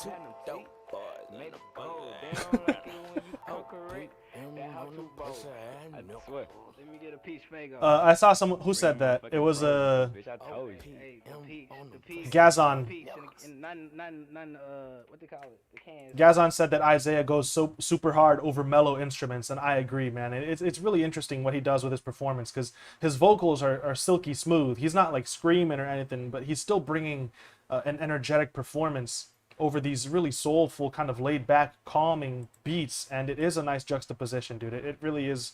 Speaker 4: two dope boys.
Speaker 6: Make a bowl. They don't like it when you cook correct. That how to bowl. I swear. Let me get a piece Fago.
Speaker 1: I saw someone who said that. It was
Speaker 6: Bitch, I told you. Hey, the piece.
Speaker 1: Gazon.
Speaker 6: What they call it? The cans.
Speaker 1: Gazon said that Isaiah goes so super hard over mellow instruments, and I agree, man. It's really interesting what he does with his performance, because his vocals are silky smooth. He's not like screaming or anything, but he's still bringing an energetic performance over these really soulful, kind of laid back, calming beats, and it is a nice juxtaposition, dude. It really is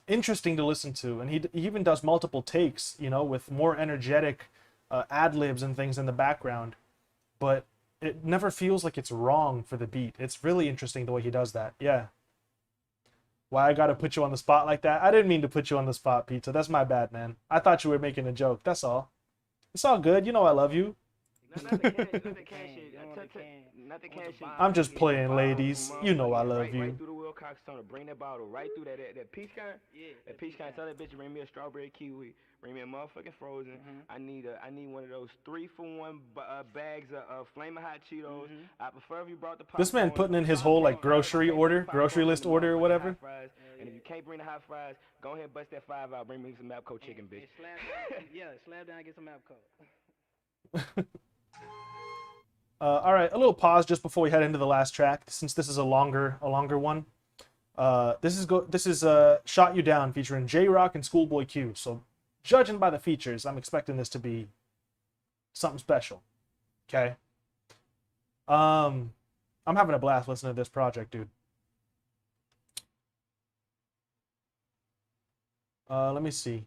Speaker 1: interesting to listen to, and he even does multiple takes, you know, with more energetic ad-libs and things in the background, but it never feels like it's wrong for the beat. It's really interesting the way he does that. Yeah. Why I gotta put you on the spot like that? I didn't mean to put you on the spot, Pizza. That's my bad, man. I thought you were making a joke. That's all. It's all good. You know I love you. I'm just playing, ladies. You know I love you.
Speaker 6: Right through the Wilcox Tunnel. Bring that bottle right through that peach kind. Yeah. That peach kind. Tell that bitch to bring me a strawberry kiwi. Bring me a motherfucking frozen. I need one of those 3-for-1 bags of Flamin' Hot Cheetos. I prefer if you brought the popcorn.
Speaker 1: This man putting in his whole like grocery list order or whatever.
Speaker 6: And if you can't bring the hot fries, go ahead and bust that 5 out. Bring me some Mapco chicken, bitch.
Speaker 7: Slab down and get some Mapco.
Speaker 1: All right, a little pause just before we head into the last track, since this is a longer one. This is "Shot You Down" featuring J-Rock and Schoolboy Q. So, judging by the features, I'm expecting this to be something special. Okay. I'm having a blast listening to this project, dude. Let me see.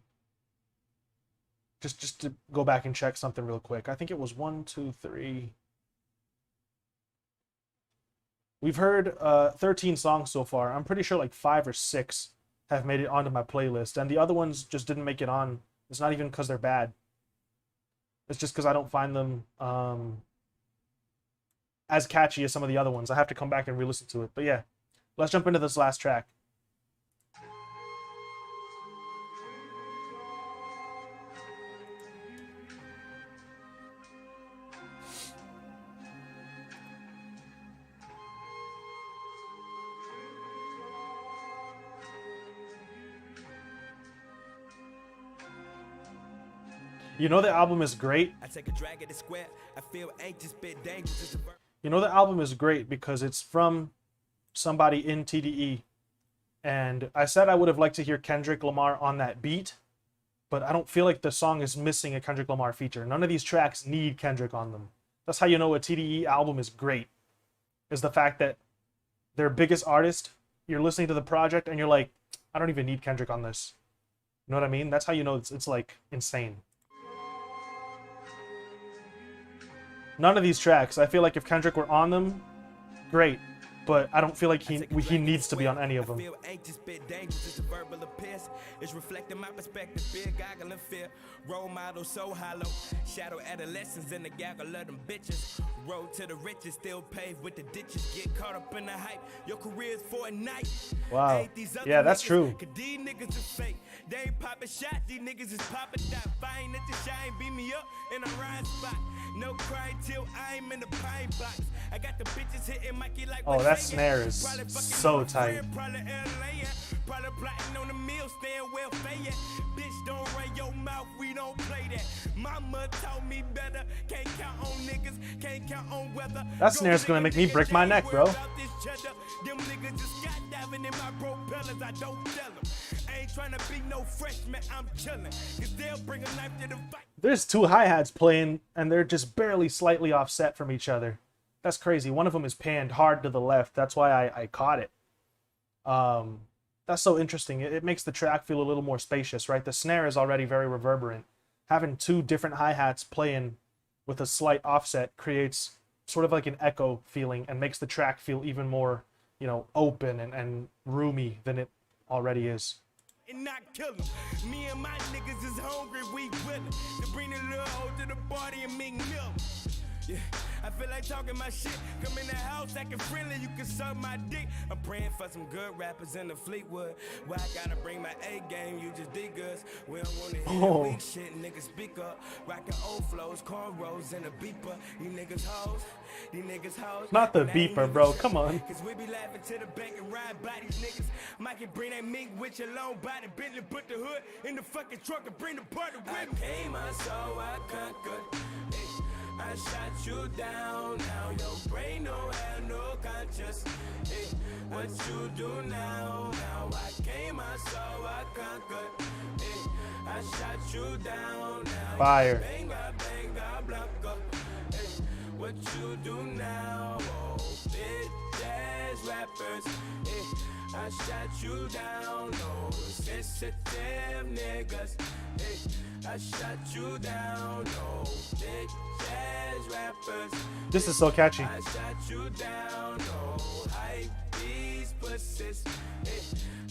Speaker 1: Just to go back and check something real quick. I think it was 1, 2, 3. We've heard 13 songs so far. I'm pretty sure like 5 or 6 have made it onto my playlist, and the other ones just didn't make it on. It's not even because they're bad. It's just because I don't find them as catchy as some of the other ones. I have to come back and re-listen to it. But yeah, let's jump into this last track. You know the album is great.
Speaker 3: I take a drag at the square. I feel anxious, bit dangerous.
Speaker 1: You know the album is great because it's from somebody in TDE. And I said I would have liked to hear Kendrick Lamar on that beat, but I don't feel like the song is missing a Kendrick Lamar feature. None of these tracks need Kendrick on them. That's how you know a TDE album is great, is the fact that their biggest artist, you're listening to the project and you're like, I don't even need Kendrick on this. You know what I mean? That's how you know it's like insane. None of these tracks, I feel like if Kendrick were on them, great. But I don't feel like he needs to be on any of them.
Speaker 3: It's reflecting my perspective, fear, goggle and fear. Role model so hollow. Shadow adolescents in the gaggle of them bitches. Road to the riches, still paved with the ditches. Get caught up in the hype. Your career's for a night.
Speaker 1: Wow. Yeah, that's true.
Speaker 3: These niggas is fake. They ain't popping shots. These niggas is popping dot. Fine at the shine, beat me up in a ride spot. No cry till I'm in the pine box. I got the bitches hitting Mikey like.
Speaker 1: Oh, that snare is so tight.
Speaker 3: Probably plotting on the meal, staying well fed. Bitch, don't run your mouth, we don't play that. Mama told me better, can't count on niggas, can't count on weather.
Speaker 1: That snare's gonna make me break my neck, bro.
Speaker 3: Them niggas just skydiving in my propellers, I don't tell them. I ain't trying to be no freshman, I'm chilling. Cause they'll bring a knife to the fight.
Speaker 1: There's 2 hi-hats playing, and they're just barely slightly offset from each other. That's crazy. One of them is panned hard to the left. That's why I caught it. That's so interesting. It makes the track feel a little more spacious, right? The snare is already very reverberant. Having 2 different hi-hats playing with a slight offset creates sort of like an echo feeling and makes the track feel even more, you know, open and roomy than it already is.
Speaker 3: And not kill them. Me and my niggas is hungry, we willing to bring a little hoe to the party and make milk. Yeah, I feel like talking my shit. Come in the house acting friendly, you can suck my dick. I'm praying for some good rappers in the Fleetwood. Why I gotta bring my A game, you just dig us. We don't wanna hear weak shit, niggas speak up. Rockin' old flows, cornrows, and a beeper. You niggas hoes, these niggas hoes.
Speaker 1: Not the
Speaker 3: And I ain't
Speaker 1: beeper,
Speaker 3: even
Speaker 1: bro.
Speaker 3: trippin',
Speaker 1: Come on.
Speaker 3: Cause we be laughing to the bank and ride by these niggas. Mike can bring that mink with your long body, Bentley, put the hood in the fucking truck and bring the party with me. I came, I saw, I conquered. I shot you down, now your brain don't have no conscience. Hey, what you do now? Now I came, I saw, I conquered. Hey, I shot you down, now
Speaker 1: Fire.
Speaker 3: bang, blanca. Hey, what you do now? Oh, bitch ass rappers. Hey, I shot you down, no sensitive niggas. Hey, I shot you down, no bitch ass rappers.
Speaker 1: This is so catchy.
Speaker 3: I shot you down, no hype these pussies. Hey,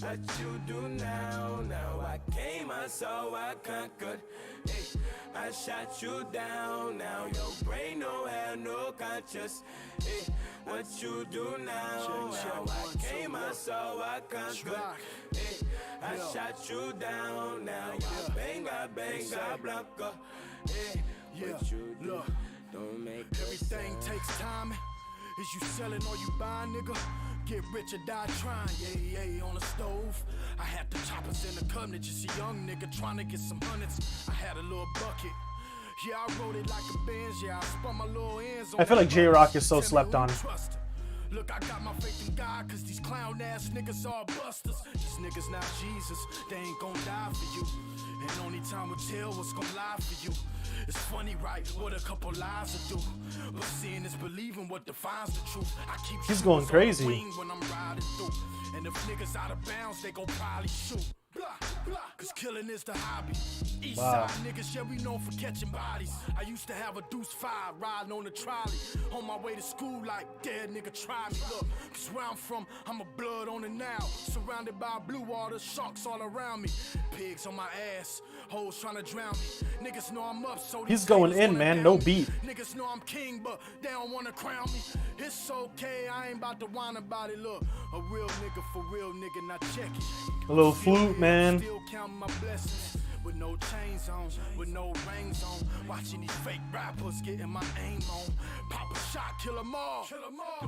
Speaker 3: what you do now? Now I came, I saw, I conquered. Hey, I shot you down, now your brain don't have no conscience. Hey, what you do now? Now I came, I saw, I conquered. Hey, I shot you down, now you bang, blanca. Hey, what you do? Don't make
Speaker 8: everything takes time. Is you selling or you buying, nigga? Get rich or die trying, yeah, on the stove. I had the choppers in the cabinet, just a young nigga trying to get some hundreds. I had a little bucket. Yeah, I wrote it like a Benz, yeah, I spun my little ends on
Speaker 1: I feel like J-Rock is so slept on.
Speaker 8: Look, I got my faith in God, cause these clown ass niggas are busters. These niggas not Jesus, they ain't gon' die for you. And only time will tell what's gon' lie for you. It's funny, right, what a couple lies will do. But seeing is believing what defines the truth. I keep
Speaker 1: He's going crazy.
Speaker 8: when I'm riding through. And if niggas out of bounds, they gon' probably shoot. Blah, blah, cause killing is the hobby. East side niggas, yeah, we known for catching bodies. I used to have a deuce 5 riding on the trolley. On my way to school, like, dead nigga, try me. Look, cause where I'm from, I'm a blood on the now. Surrounded by blue water, sharks all around me. Pigs on my ass, hoes trying to drown me. Niggas know I'm up, so
Speaker 1: He's going in, man. No beat.
Speaker 8: Niggas know I'm king, but they don't wanna crown me. It's okay, I ain't about to whine about it. Look, a real nigga for real nigga, now check it.
Speaker 1: A little flute, man.
Speaker 8: Still counting my blessings. With no chains on, with no rings on. Watching these fake rappers getting my aim on. Pop a shot, kill them all. Then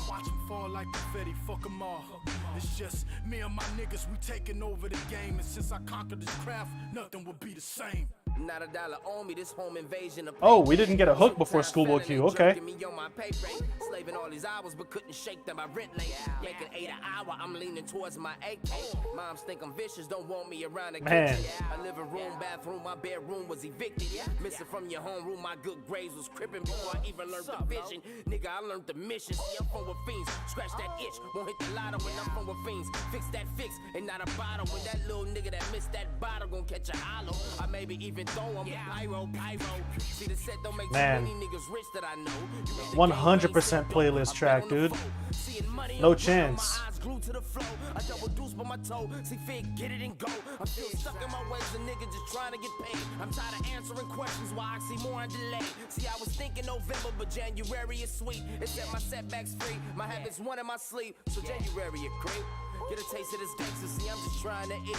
Speaker 8: watch them fall like confetti, fuck them all. It's just me and my niggas, we taking over the game. And since I conquered this craft, nothing will be the same.
Speaker 3: Not a dollar on me, this home invasion of
Speaker 1: Oh, we didn't get a hook before Schoolboy Q. Okay.
Speaker 3: me on my pay rate. Slaving all these hours, but couldn't shake them. I rent late. Making 8 an hour, I'm leaning towards my AK. Moms think I'm vicious, don't want me around the
Speaker 1: Man.
Speaker 3: kitchen. My living room, bathroom, my bedroom was evicted. Missing from your homeroom, my good grades was crippin' before I even learned the vision. Nigga, I learned the mission. See, I'm from with fiends. Scratch that itch, won't hit the lotto when I'm from with fiends. Fix that fix, and not a bottle. When that little nigga that missed that bottle gon' catch a hollow. I maybe even throw him. Pyro. See, the set don't make
Speaker 1: Man.
Speaker 3: too many niggas rich that I know.
Speaker 1: 100% playlist track, dude. No chance.
Speaker 3: Glued to the flow, I double deuce by my toe. See, fig, get it and go. I'm still stuck in my ways, a nigga just trying to get paid. I'm tired of answering questions, why I see more and delay. See, I was thinking November, but January is sweet. It set my setbacks free, my habits one in my sleep. So January a creep. Get a taste of this gangster, see, I'm just trying to eat.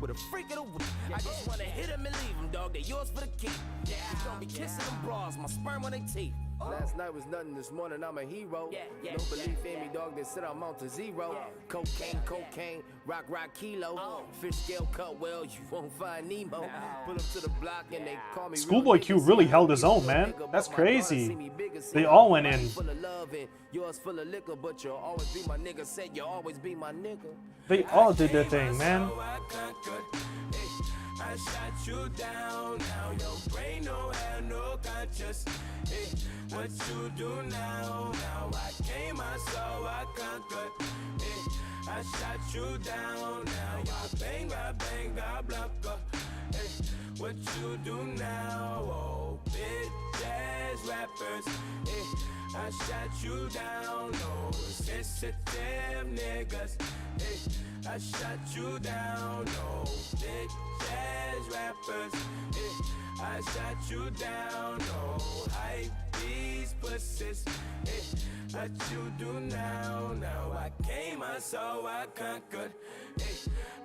Speaker 3: With a freak of the week, I just wanna hit him and leave him, dog. They yours for the keep. You don't be kissing them bras, my sperm on their teeth.
Speaker 2: Last night was nothing, this morning I'm a hero. No belief in me, dog, they said I'm on to zero. Cocaine, rock, kilo. Fish scale cut well, you won't find Nemo. Pull up to the block and they call me
Speaker 1: Schoolboy Q really held his own, man. That's crazy. They all went in.
Speaker 2: Full of love and yours full of liquor, but you'll always be my nigga. Said you'll always be my nigga.
Speaker 1: They all did their thing, man.
Speaker 3: I shot you down, now your brain don't have no conscience. Hey, what you do now? Now I came, I saw, I conquered. Hey, I shot you down, now you bang, blanca. Hey, what you do now? Oh, bitch ass rappers. Hey, I shot you down, no sensitive niggas. Hey, I shot you down, no bitch ass rappers. Hey, I shot you down, no hype these pussies. What you do now? Now I came, I saw, I conquered.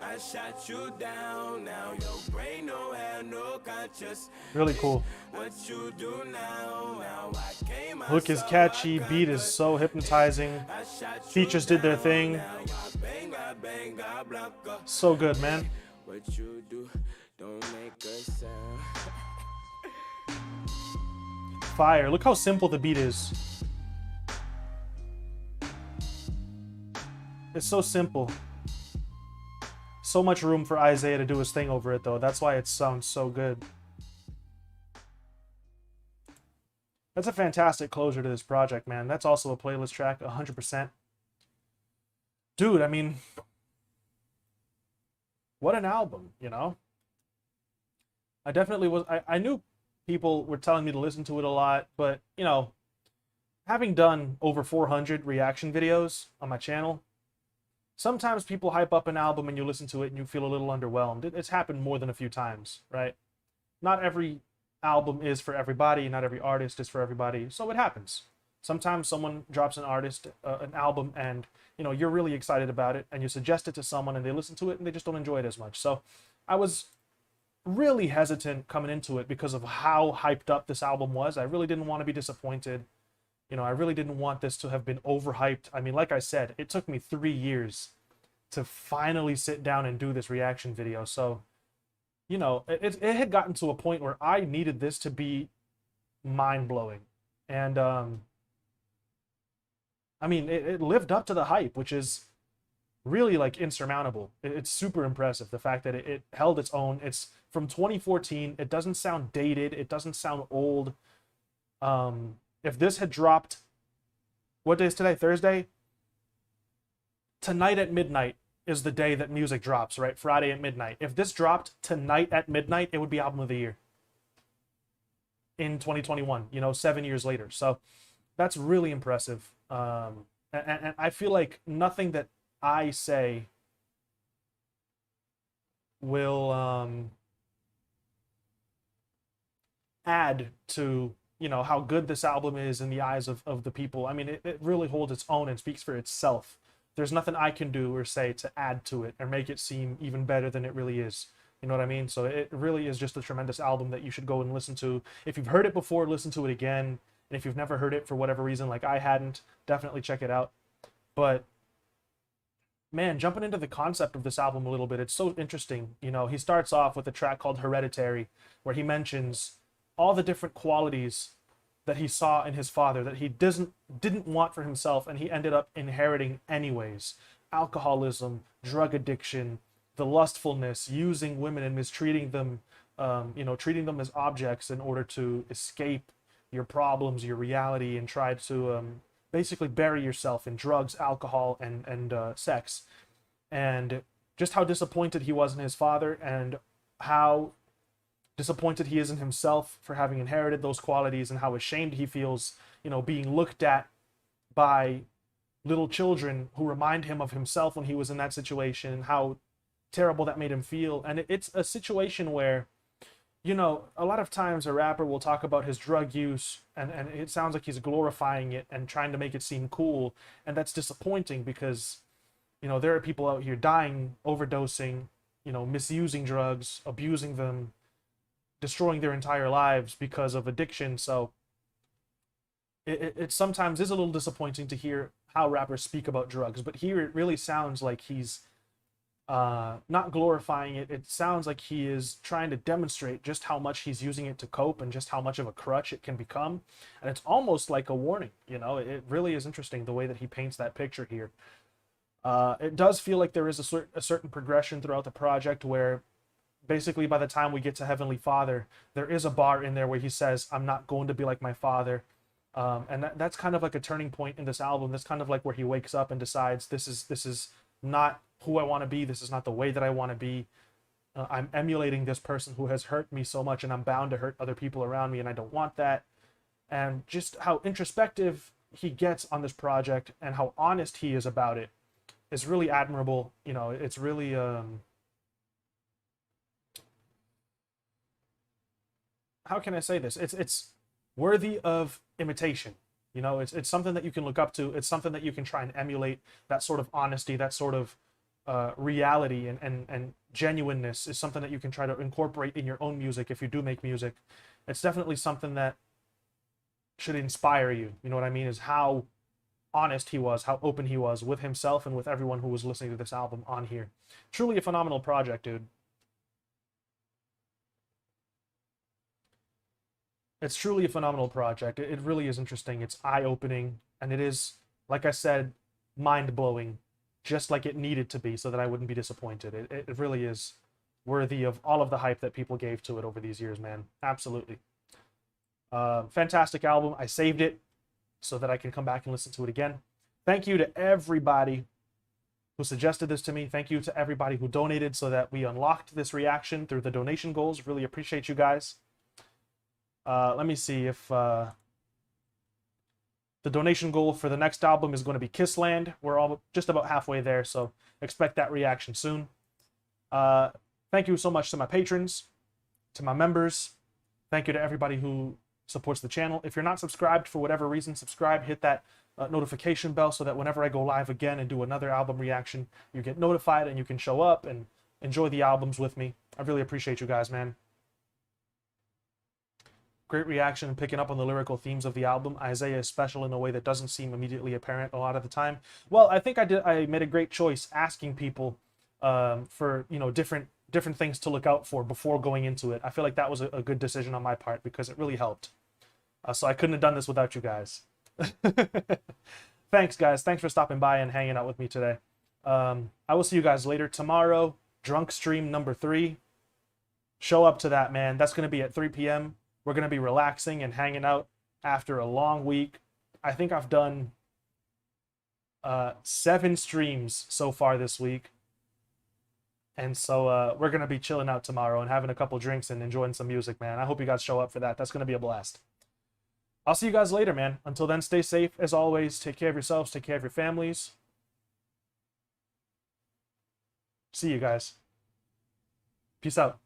Speaker 3: I shot you down, now your brain don't have no conscience.
Speaker 1: Really cool.
Speaker 3: What you do now? Now I came, I
Speaker 1: Hook is
Speaker 3: saw,
Speaker 1: catchy,
Speaker 3: I
Speaker 1: beat is
Speaker 3: conquered.
Speaker 1: so hypnotizing.
Speaker 3: I shot you
Speaker 1: Features did their
Speaker 3: down,
Speaker 1: thing.
Speaker 3: now I bang, I bang, I block her.
Speaker 1: So good, man.
Speaker 3: What you do, don't make a sound.
Speaker 1: Fire. Look how simple the beat is. It's so simple. So much room for Isaiah to do his thing over it, though. That's why it sounds so good. That's a fantastic closure to this project, man. That's also a playlist track, 100%. Dude, I mean, what an album, you know? I definitely was... I knew people were telling me to listen to it a lot, but, you know, having done over 400 reaction videos on my channel, sometimes people hype up an album and you listen to it and you feel a little underwhelmed. It's happened more than a few times, right? Not every album is for everybody, not every artist is for everybody, so it happens. Sometimes someone drops an album, and you know you're really excited about it, and you suggest it to someone, and they listen to it, and they just don't enjoy it as much. So I was really hesitant coming into it because of how hyped up this album was. I really didn't want to be disappointed. You know, I really didn't want this to have been overhyped. I mean, like I said, it took me 3 years to finally sit down and do this reaction video. So, you know, it had gotten to a point where I needed this to be mind-blowing. And, I mean, it lived up to the hype, which is really, like, insurmountable. It's super impressive, the fact that it held its own. It's from 2014. It doesn't sound dated. It doesn't sound old. If this had dropped, what day is today? Thursday? Tonight at midnight is the day that music drops, right? Friday at midnight. If this dropped tonight at midnight, it would be album of the year in 2021, you know, 7 years later. So that's really impressive. And I feel like nothing that I say will add to, you know, how good this album is in the eyes of the people. I mean, it really holds its own and speaks for itself. There's nothing I can do or say to add to it or make it seem even better than it really is. You know what I mean? So it really is just a tremendous album that you should go and listen to. If you've heard it before, listen to it again. And if you've never heard it for whatever reason, like I hadn't, definitely check it out. But, man, jumping into the concept of this album a little bit, it's so interesting. You know, he starts off with a track called Hereditary, where he mentions all the different qualities that he saw in his father that he didn't want for himself, and he ended up inheriting anyways. Alcoholism, drug addiction, the lustfulness, using women and mistreating them, you know, treating them as objects in order to escape your problems, your reality, and try to basically bury yourself in drugs, alcohol, and sex. And just how disappointed he was in his father, and how disappointed he is in himself for having inherited those qualities, and how ashamed he feels, you know, being looked at by little children who remind him of himself when he was in that situation, and how terrible that made him feel. And it's a situation where, you know, a lot of times a rapper will talk about his drug use, and it sounds like he's glorifying it and trying to make it seem cool, and that's disappointing because, you know, there are people out here dying, overdosing, you know, misusing drugs, abusing them, destroying their entire lives because of addiction. So it sometimes is a little disappointing to hear how rappers speak about drugs, but here it really sounds like he's not glorifying it. It sounds like he is trying to demonstrate just how much he's using it to cope and just how much of a crutch it can become. And it's almost like a warning, you know. It really is interesting the way that he paints that picture here. It does feel like there is a certain progression throughout the project where basically by the time we get to Heavenly Father, there is a bar in there where he says, I'm not going to be like my father. And that's kind of like a turning point in this album. That's kind of like where he wakes up and decides, this is not who I want to be. This is not the way that I want to be. I'm emulating this person who has hurt me so much, and I'm bound to hurt other people around me, and I don't want that. And just how introspective he gets on this project and how honest he is about it is really admirable. You know, it's really how can I say this? It's worthy of imitation. You know, it's something that you can look up to. It's something that you can try and emulate. That sort of honesty, that sort of reality and genuineness is something that you can try to incorporate in your own music if you do make music. It's definitely something that should inspire you. You know what I mean? Is how honest he was, how open he was with himself and with everyone who was listening to this album on here. Truly a phenomenal project, dude. It's truly a phenomenal project. It really is interesting. It's eye-opening, and it is, like I said, mind-blowing, just like it needed to be, so that I wouldn't be disappointed. It really is worthy of all of the hype that people gave to it over these years, man. Absolutely. Fantastic album. I saved it so that I can come back and listen to it again. Thank you to everybody who suggested this to me. Thank you to everybody who donated so that we unlocked this reaction through the donation goals. Really appreciate you guys. Let me see if the donation goal for the next album is going to be Kissland. We're all just about halfway there, so expect that reaction soon. Thank you so much to my patrons, to my members. Thank you to everybody who supports the channel. If you're not subscribed for whatever reason, subscribe, hit that notification bell so that whenever I go live again and do another album reaction, you get notified and you can show up and enjoy the albums with me. I really appreciate you guys, man. Great reaction and picking up on the lyrical themes of the album. Isaiah is special in a way that doesn't seem immediately apparent a lot of the time. Well, I think I made a great choice asking people for, you know, different things to look out for before going into it. I feel like that was a good decision on my part because it really helped. So I couldn't have done this without you guys. Thanks, guys. Thanks for stopping by and hanging out with me today. I will see you guys later. Tomorrow, drunk stream number 3. Show up to that, man. That's going to be at 3 p.m. We're going to be relaxing and hanging out after a long week. I think I've done 7 streams so far this week. And so we're going to be chilling out tomorrow and having a couple drinks and enjoying some music, man. I hope you guys show up for that. That's going to be a blast. I'll see you guys later, man. Until then, stay safe. As always, take care of yourselves. Take care of your families. See you guys. Peace out.